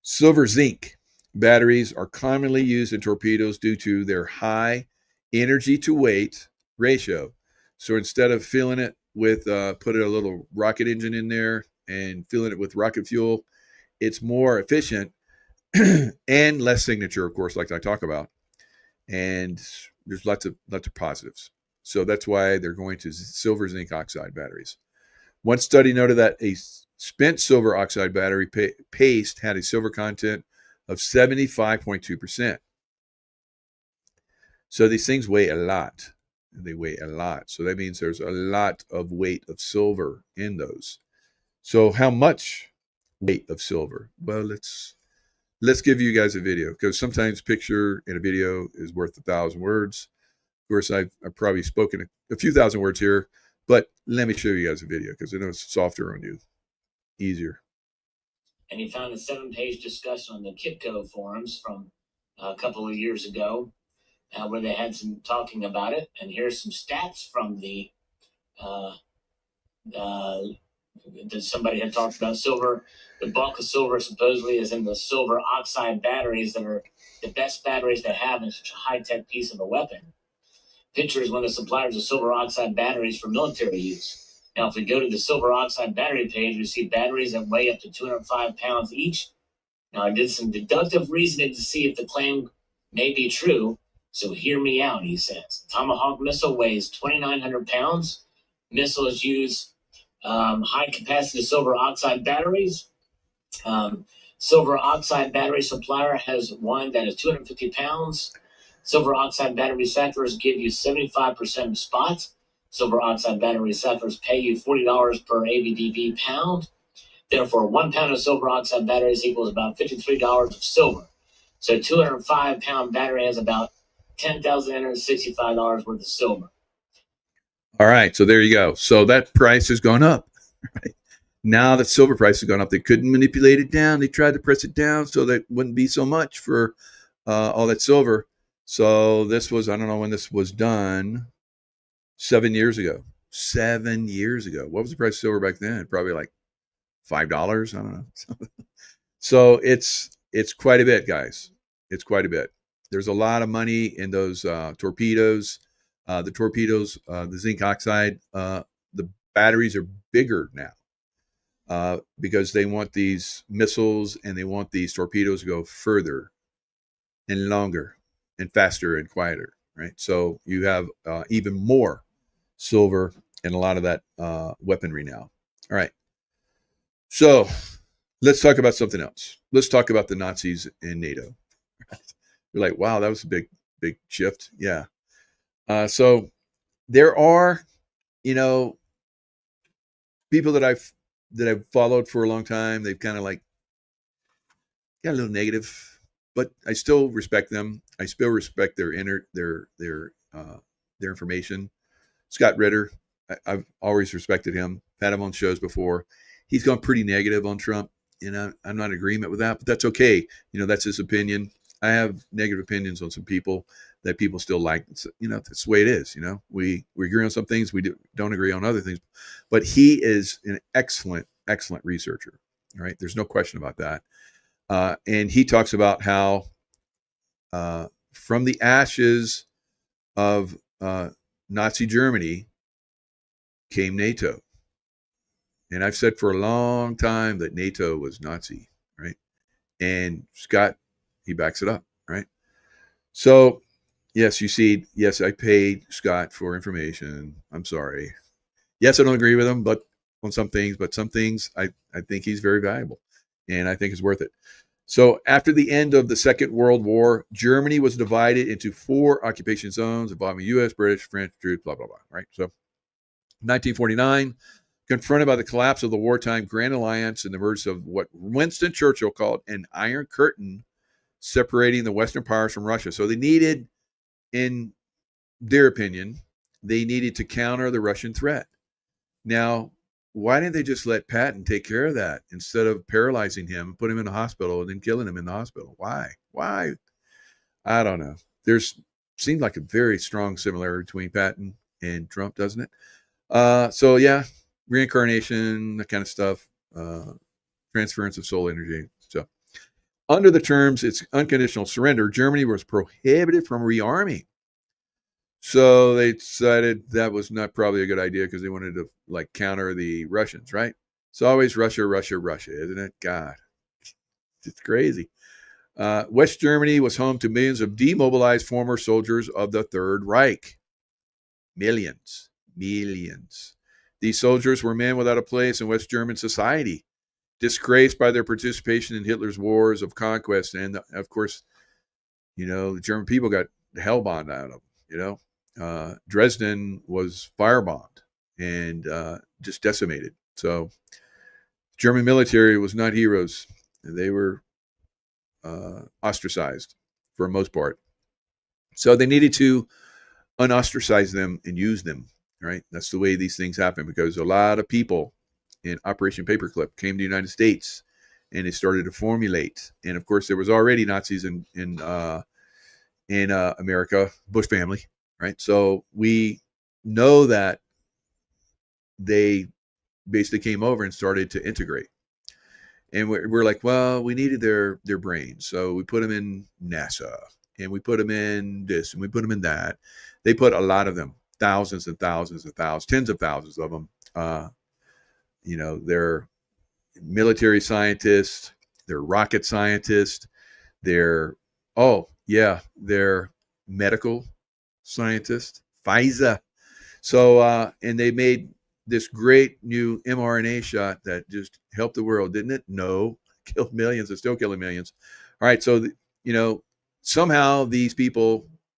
Silver zinc batteries are commonly used in torpedoes due to their high energy to weight ratio. So instead of filling it with put a little rocket engine in there and filling it with rocket fuel, it's more efficient and less signature, of course, like I talk about. And there's lots of positives. So that's why they're going to silver zinc oxide batteries. One study noted that a spent silver oxide battery paste had a silver content of 75.2%. So these things weigh a lot. They weigh a lot. So that means there's a lot of weight of silver in those. So how much weight of silver? Well, let's give you guys a video, because sometimes picture in a video is worth 1,000 words. Of course, I've probably spoken a few thousand words here, but let me show you guys a video because I know it's softer on you, easier. And he found a 7-page discussion on the GHK-Cu forums from a couple of years ago, where they had some talking about it. And here's some stats from the that somebody had talked about silver. The bulk of silver supposedly is in the silver oxide batteries that are the best batteries to have in such a high-tech piece of a weapon. Picture is one of the suppliers of silver oxide batteries for military use. Now, if we go to the silver oxide battery page, we see batteries that weigh up to 205 pounds each. Now, I did some deductive reasoning to see if the claim may be true. So hear me out, he says. Tomahawk missile weighs 2,900 pounds. Missiles use high-capacity silver oxide batteries. Silver oxide battery supplier has one that is 250 pounds. Silver oxide battery recyclers give you 75% of spots. Silver oxide battery recyclers pay you $40 per ABDB pound. Therefore, 1 pound of silver oxide batteries equals about $53 of silver. So a 205-pound battery has about $10,865 worth of silver. All right, so there you go. So that price has gone up. Right? Now that silver price has gone up, they couldn't manipulate it down. They tried to press it down so that wouldn't be so much for all that silver. So this was, I don't know when this was done, 7 years ago. 7 years ago. What was the price of silver back then? Probably like $5. I don't know. So it's quite a bit, guys. It's quite a bit. There's a lot of money in those torpedoes. The torpedoes, the zinc oxide, the batteries are bigger now because they want these missiles and they want these torpedoes to go further and longer and faster and quieter, right? So you have even more silver in a lot of that weaponry now. All right. So let's talk about something else. Let's talk about the Nazis and NATO. You're like, wow, that was a big shift. Yeah. So there are, people that I've followed for a long time. They've kind of like got a little negative, but I still respect them. I still respect their information. Scott Ritter, I've always respected him. Had him on shows before. He's gone pretty negative on Trump, and I'm not in agreement with that, but that's okay. That's his opinion. I have negative opinions on some people that people still like. That's the way it is. We agree on some things, we don't agree on other things, but he is an excellent researcher. Right? There's no question about that. And he talks about how from the ashes of Nazi Germany came NATO. And I've said for a long time that NATO was Nazi, right? And Scott, he backs it up, right? So, yes, I paid Scott for information. I'm sorry. Yes, I don't agree with him, but on some things, I think he's very valuable, and I think it's worth it. So after the end of the Second World War, Germany was divided into 4 occupation zones involving U.S., British, French troops, blah, blah, blah, right? So 1949, confronted by the collapse of the wartime Grand Alliance and the emergence of what Winston Churchill called an Iron Curtain separating the Western powers from Russia. So they needed, in their opinion, they needed to counter the Russian threat. Now, why didn't they just let Patton take care of that instead of paralyzing him, put him in the hospital, and then killing him in the hospital? Why? I don't know. Seemed like a very strong similarity between Patton and Trump, doesn't it? So yeah, reincarnation, that kind of stuff, transference of soul energy. So under the terms, it's unconditional surrender. Germany was prohibited from rearming. So they decided that was not probably a good idea because they wanted to like counter the Russians, right? It's always Russia, isn't it? God, it's crazy. West Germany was home to millions of demobilized former soldiers of the Third Reich. Millions. These soldiers were men without a place in West German society, disgraced by their participation in Hitler's wars of conquest. And of course, the German people got the hell bombed out of them, Dresden was firebombed and just decimated. So German military was not heroes. They were ostracized for the most part. So they needed to unostracize them and use them, right? That's the way these things happen, because a lot of people in Operation Paperclip came to the United States and they started to formulate. And of course, there was already Nazis in America, Bush family, right? So we know that they basically came over and started to integrate. And we're like, well, we needed their brains. So we put them in NASA, and we put them in this, and we put them in that. They put a lot of them, thousands and thousands and thousands, tens of thousands of them. They're military scientists, they're rocket scientists, they're medical scientists, Pfizer. So, and they made this great new mRNA shot that just helped the world, didn't it? No, killed millions. It's still killing millions. All right. So, somehow these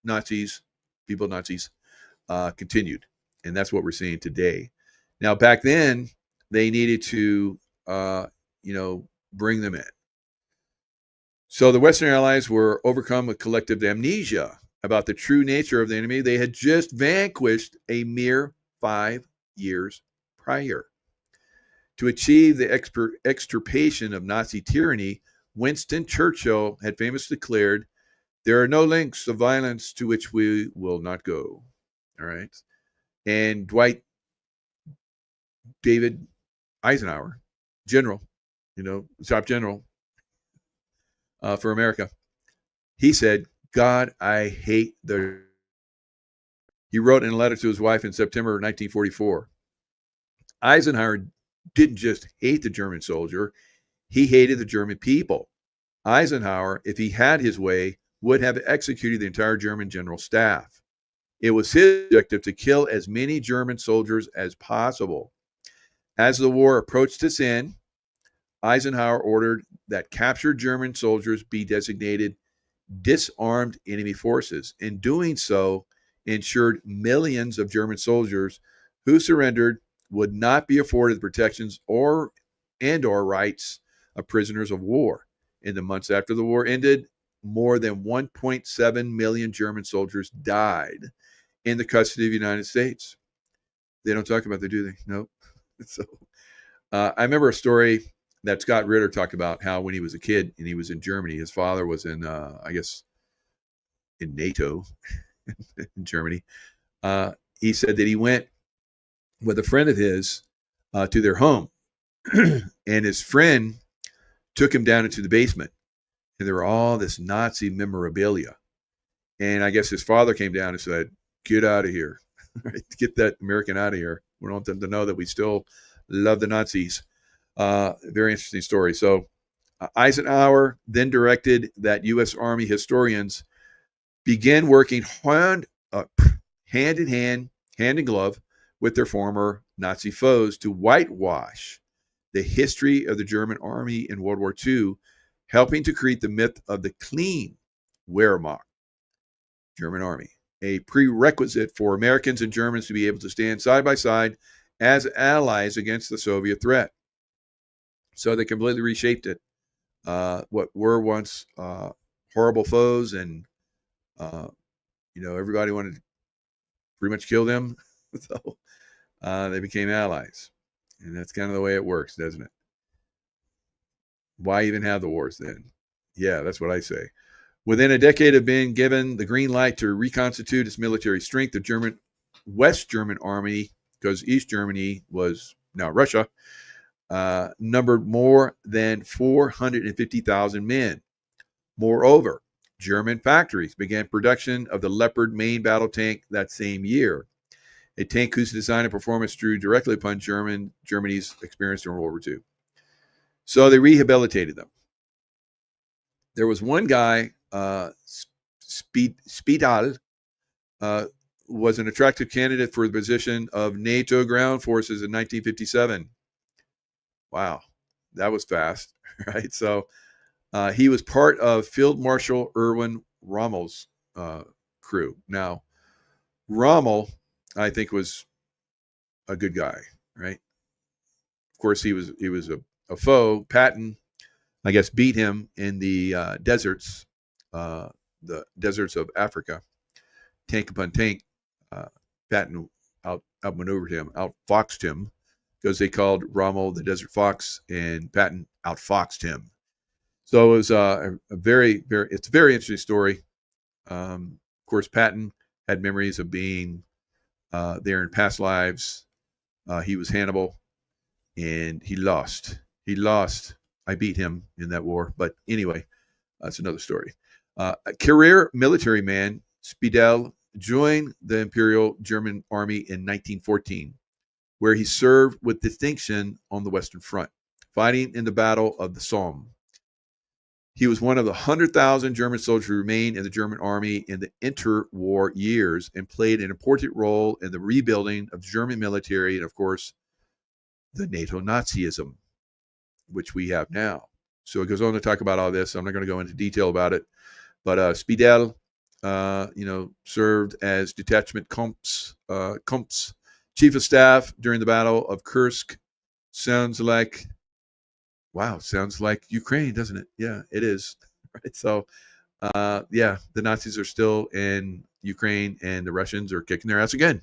Nazis, continued. And that's what we're seeing today. Now, back then, they needed to, bring them in. So the Western Allies were overcome with collective amnesia about the true nature of the enemy they had just vanquished a mere 5 years prior. To achieve the extirpation of Nazi tyranny, Winston Churchill had famously declared, "There are no lengths of violence to which we will not go." All right. And Dwight David Eisenhower, general, top general for America, he said, "God, I hate the..." He wrote in a letter to his wife in September 1944. Eisenhower didn't just hate the German soldier, he hated the German people. Eisenhower, if he had his way, would have executed the entire German general staff. It was his objective to kill as many German soldiers as possible. As the war approached its end, Eisenhower ordered that captured German soldiers be designated disarmed enemy forces. In doing so, ensured millions of German soldiers who surrendered would not be afforded the protections or rights of prisoners of war. In the months after the war ended, more than 1.7 million German soldiers died in the custody of the United States. They don't talk about that, do they? Nope. So I remember a story that Scott Ritter talked about how when he was a kid and he was in Germany, his father was in, I guess, in NATO in Germany. He said that he went with a friend of his to their home, and his friend took him down into the basement, and there were all this Nazi memorabilia. And I guess his father came down and said, "Get out of here. Get that American out of here. We don't want them to know that we still love the Nazis." Very interesting story. So Eisenhower then directed that U.S. Army historians begin working hand in hand, hand in glove with their former Nazi foes to whitewash the history of the German army in World War II, helping to create the myth of the clean Wehrmacht, German army, a prerequisite for Americans and Germans to be able to stand side by side as allies against the Soviet threat. So they completely reshaped it. What were once horrible foes, and everybody wanted to pretty much kill them, so they became allies, and that's kind of the way it works, doesn't it? Why even have the wars then? Yeah, that's what I say. Within a decade of being given the green light to reconstitute its military strength, the West German army, because East Germany was now Russia, numbered more than 450,000 men. Moreover, German factories began production of the Leopard main battle tank that same year, a tank whose design and performance drew directly upon Germany's experience during World War II. So they rehabilitated them. There was one guy, Spiedal, was an attractive candidate for the position of NATO ground forces in 1957. Wow, that was fast, right? So he was part of Field Marshal Erwin Rommel's crew. Now, Rommel, I think, was a good guy, right? Of course, he was a foe. Patton, I guess, beat him in the deserts of Africa, tank upon tank. Patton outmaneuvered him, outfoxed him, because they called Rommel the Desert Fox, and Patton outfoxed him. So it was a very, it's a very interesting story. Of course, Patton had memories of being there in past lives. He was Hannibal, and he lost. I beat him in that war. But anyway, that's another story. A career military man, Spiedel joined the Imperial German Army in 1914, where he served with distinction on the Western Front, fighting in the Battle of the Somme. He was one of the 100,000 German soldiers who remained in the German army in the interwar years and played an important role in the rebuilding of German military and, of course, the NATO Nazism, which we have now. So it goes on to talk about all this. I'm not going to go into detail about it. But Spiedel, served as Detachment Komp's chief of staff during the Battle of Kursk. Sounds like Ukraine, doesn't it? Yeah, it is. Right. So, the Nazis are still in Ukraine, and the Russians are kicking their ass again.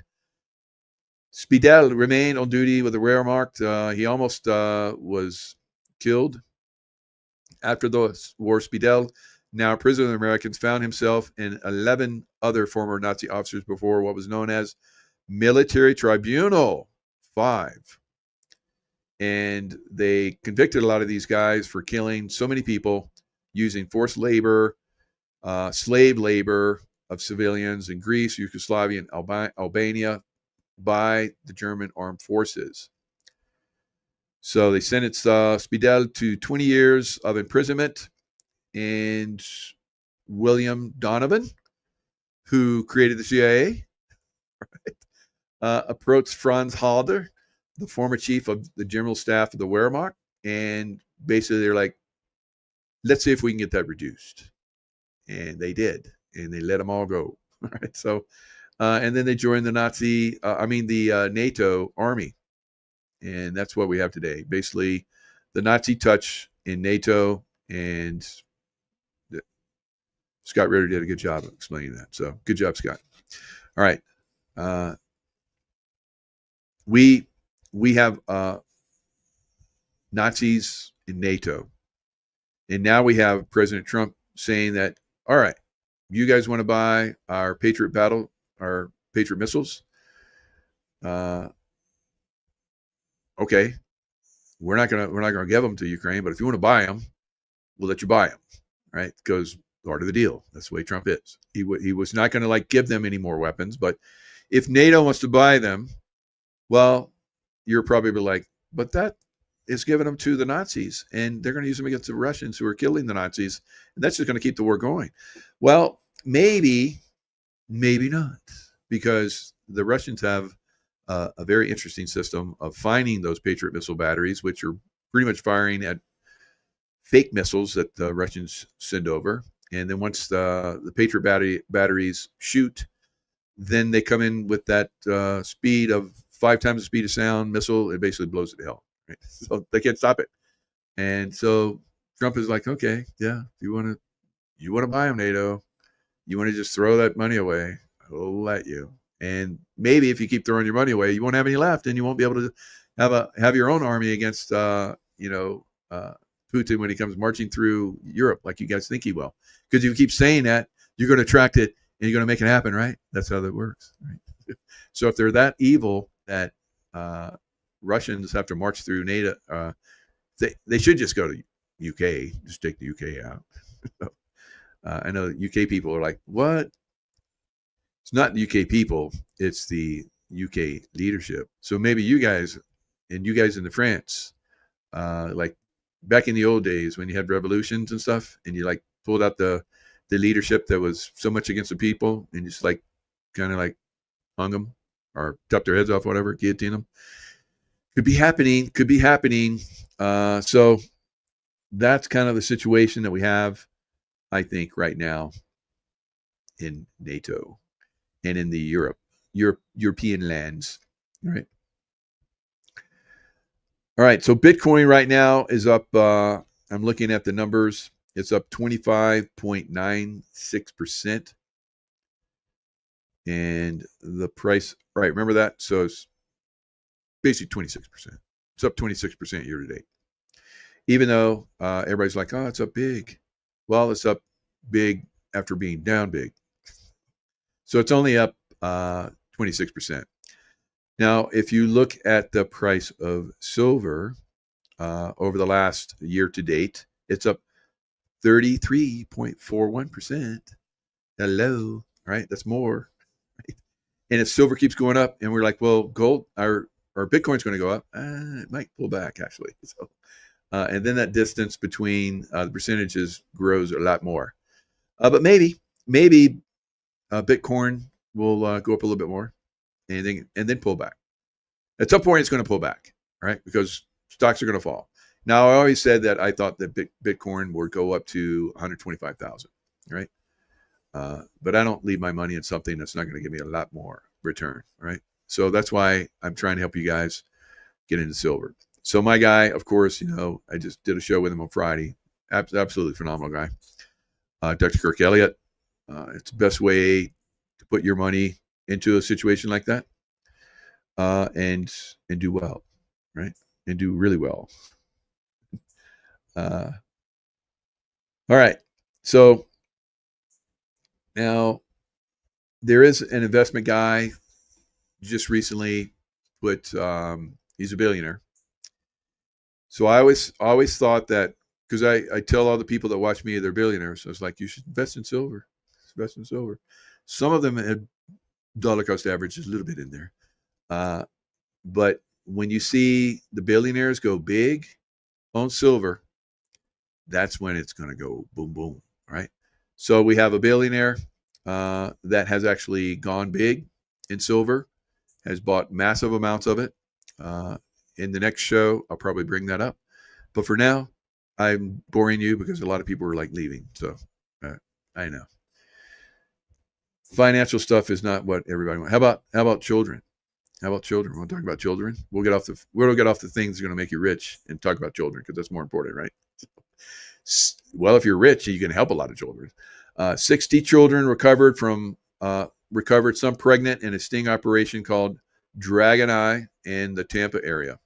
Spiedel remained on duty with the Wehrmacht. He almost was killed. After the war, Spiedel, now a prisoner of the Americans, found himself and 11 other former Nazi officers before what was known as Military Tribunal 5. And they convicted a lot of these guys for killing so many people using forced labor, slave labor of civilians in Greece, Yugoslavia, and Albania by the German armed forces. So they sentenced Spiedel to 20 years of imprisonment. And William Donovan, who created the CIA, approached Franz Halder, the former chief of the general staff of the Wehrmacht, and basically they're like, let's see if we can get that reduced. and they did, and they let them all go. All right, so and then they joined the NATO army, and that's what we have today. Basically, the Nazi touch in NATO, and Scott Ritter did a good job of explaining that. So good job, Scott. All right, we have Nazis in NATO, and now we have President Trump saying that, all right, you guys want to buy our Patriot missiles? Okay, we're not gonna give them to Ukraine, but if you want to buy them, we'll let you buy them, right? Because part of the deal. That's the way Trump is. He was not going to like give them any more weapons, but if NATO wants to buy them, well, you're probably like, but that is giving them to the Nazis, and they're going to use them against the Russians who are killing the Nazis, and that's just going to keep the war going. Well, maybe not, because the Russians have a very interesting system of finding those Patriot missile batteries, which are pretty much firing at fake missiles that the Russians send over. And then once the Patriot batteries shoot, then they come in with that speed of 5 times the speed of sound missile. It basically blows it to hell. Right? So they can't stop it. And so Trump is like, okay, yeah, you want to buy them, NATO. You want to just throw that money away, I'll let you. And maybe if you keep throwing your money away, you won't have any left, and you won't be able to have your own army against Putin when he comes marching through Europe like you guys think he will. Because if you keep saying that, you're going to attract it and you're going to make it happen, right? That's how that works. Right? So if they're that evil that Russians have to march through NATO, they should just go to UK, just take the UK out. I know UK people are like, what? It's not the UK people, it's the UK leadership. So maybe you guys in the France, like back in the old days when you had revolutions and stuff, and you like pulled out the leadership that was so much against the people, and just like kind of like hung them or chopped their heads off, whatever, guillotine them. Could be happening. So that's kind of the situation that we have, I think, right now in NATO and in the European lands. Right. All right. So Bitcoin right now is up. I'm looking at the numbers. It's up 25.96%. And the price, right, remember that? So it's basically 26%. It's up 26% year to date. Even though everybody's like, oh, it's up big. Well, it's up big after being down big. So it's only up 26%. Now, if you look at the price of silver over the last year to date, it's up 33.41%. Hello, right? That's more. Right? And if silver keeps going up, and we're like, well, gold, our Bitcoin's going to go up, it might pull back actually. So, and then that distance between the percentages grows a lot more. But maybe Bitcoin will go up a little bit more, and then pull back. At some point, it's going to pull back, right? Because stocks are going to fall. Now, I always said that I thought that Bitcoin would go up to 125,000, right? But I don't leave my money in something that's not going to give me a lot more return, right? So that's why I'm trying to help you guys get into silver. So my guy, of course, I just did a show with him on Friday. Absolutely phenomenal guy. Dr. Kirk Elliott. It's the best way to put your money into a situation like that, and do well, right? And do really well. All right. So now there is an investment guy just recently put, he's a billionaire. So I always thought that, because I tell all the people that watch me, they're billionaires. So I was like, you should invest in silver. Invest in silver. Some of them had dollar cost average is a little bit in there. But when you see the billionaires go big on silver, that's when it's going to go boom, boom, right? So we have a billionaire that has actually gone big in silver, has bought massive amounts of it. In the next show, I'll probably bring that up. But for now, I'm boring you because a lot of people are like leaving. So I know. Financial stuff is not what everybody wants. How about children? How about children? Want to talk about children? We'll get off the things that are going to make you rich and talk about children because that's more important, right? Well, if you're rich, you can help a lot of children. 60 children recovered, some pregnant in a sting operation called Dragon Eye in the Tampa area.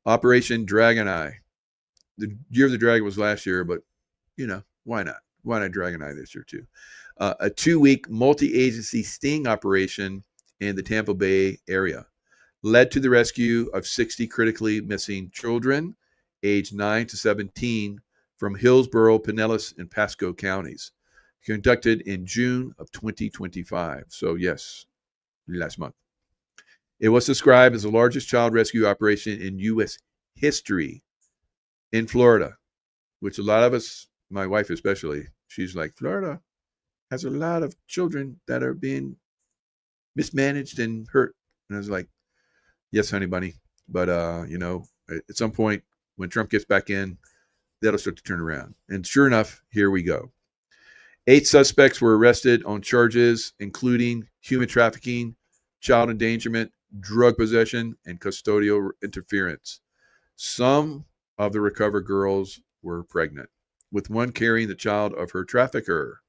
Operation Dragon Eye. The year of the dragon was last year, but why not? Why not Dragon Eye this year too? A 2-week multi-agency sting operation in the Tampa Bay area led to the rescue of 60 critically missing children aged 9 to 17 from Hillsborough, Pinellas, and Pasco counties, conducted in June of 2025. So yes, last month. It was described as the largest child rescue operation in U.S. history in Florida, which a lot of us, my wife especially, she's like, Florida has a lot of children that are being mismanaged and hurt. And I was like, yes, honey bunny. But, at some point when Trump gets back in, that'll start to turn around. And sure enough, here we go. 8 suspects were arrested on charges, including human trafficking, child endangerment, drug possession, and custodial interference. Some of the recovered girls were pregnant, with one carrying the child of her trafficker.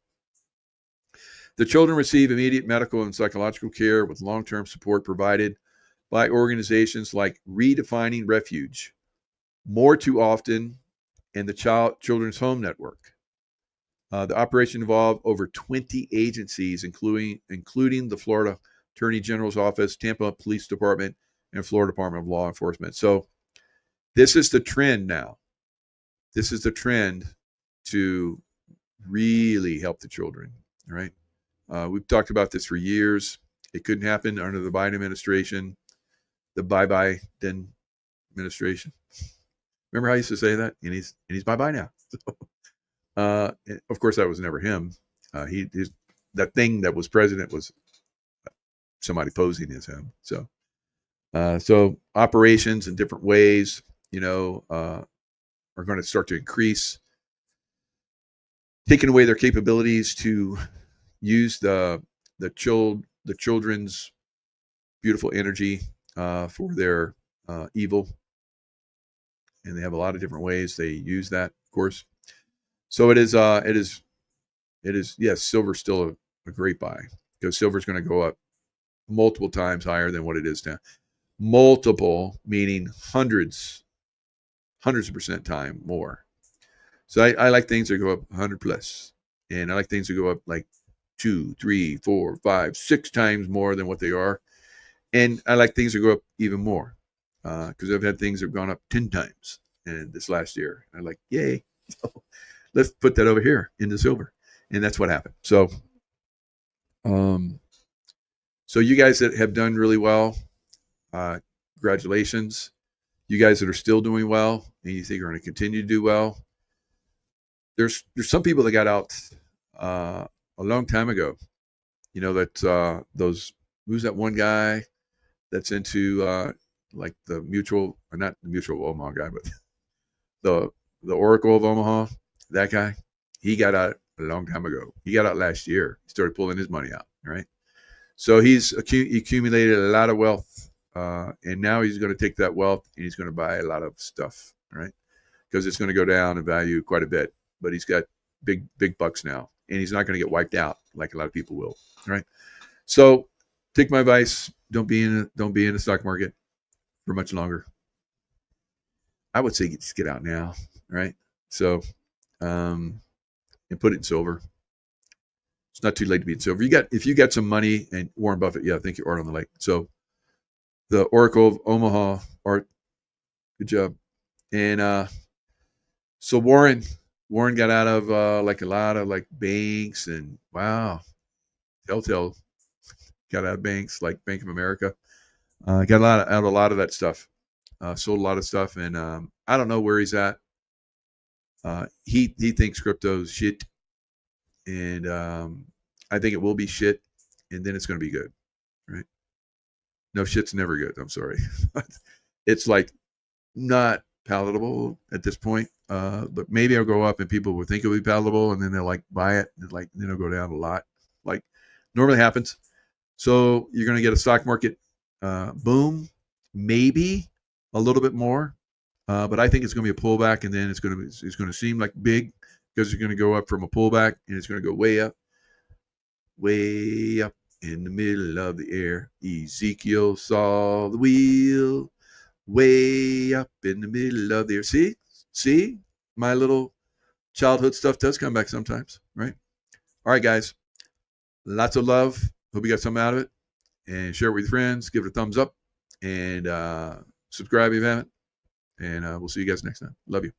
The children receive immediate medical and psychological care with long-term support provided by organizations like Redefining Refuge, More Too Often, and the Children's Home Network. The operation involved over 20 agencies, including the Florida Attorney General's Office, Tampa Police Department, and Florida Department of Law Enforcement. So this is the trend now. This is the trend to really help the children, right? We've talked about this for years. It couldn't happen under the Biden administration, the bye-bye then administration. Remember how I used to say that? And he's bye-bye now. Of course, that was never him. That thing that was president was somebody posing as him. So operations in different ways, are going to start to increase, taking away their capabilities to use the children's beautiful energy for their evil. And they have a lot of different ways they use that, of course. So it is, yes, silver's still a great buy, because silver's going to go up multiple times higher than what it is now. Multiple, meaning hundreds of percent time more. So I like things that go up 100 plus. And I like things that go up like 2, 3, 4, 5, 6 times more than what they are. And I like things that go up even more. Because I've had things that have gone up 10 times in this last year. I'm like, yay. Let's put that over here into silver. And that's what happened. So you guys that have done really well, congratulations. You guys that are still doing well and you think are going to continue to do well, there's some people that got out a long time ago. That who's that one guy that's into like the mutual, or not the Mutual of Omaha guy, but the Oracle of Omaha, that guy, he got out a long time ago. He got out last year. He started pulling his money out, right? So he's accumulated a lot of wealth, and now he's going to take that wealth and he's going to buy a lot of stuff, right? Because it's going to go down in value quite a bit. But he's got big bucks now, and he's not going to get wiped out like a lot of people will, right? So take my advice: don't be in the stock market for much longer. I would say just get out now, right? So, and put it in silver. It's not too late to be in silver. If you got some money, and Warren Buffett, yeah, thank you, Art on the Lake. So the Oracle of Omaha, Art, good job. And so Warren got out of like a lot of like banks, and wow, Telltale got out of banks like Bank of America. Got out of a lot of that stuff. Sold a lot of stuff, and I don't know where he's at. He thinks crypto's shit, and I think it will be shit, and then it's going to be good, right? No, shit's never good. I'm sorry. It's like not palatable at this point. but maybe it'll go up and people will think it'll be palatable, and then they'll like buy it, and like then it'll go down a lot, like normally happens. So you're going to get a stock market boom, maybe a little bit more, but I think it's going to be a pullback, and then it's going to seem like big because it's going to go up from a pullback, and it's going to go way up in the middle of the air. Ezekiel saw the wheel way up in the middle of the air. See, my little childhood stuff does come back sometimes, right? All right, guys, lots of love. Hope you got something out of it, and share it with your friends. Give it a thumbs up, and subscribe if you haven't. And we'll see you guys next time. Love you.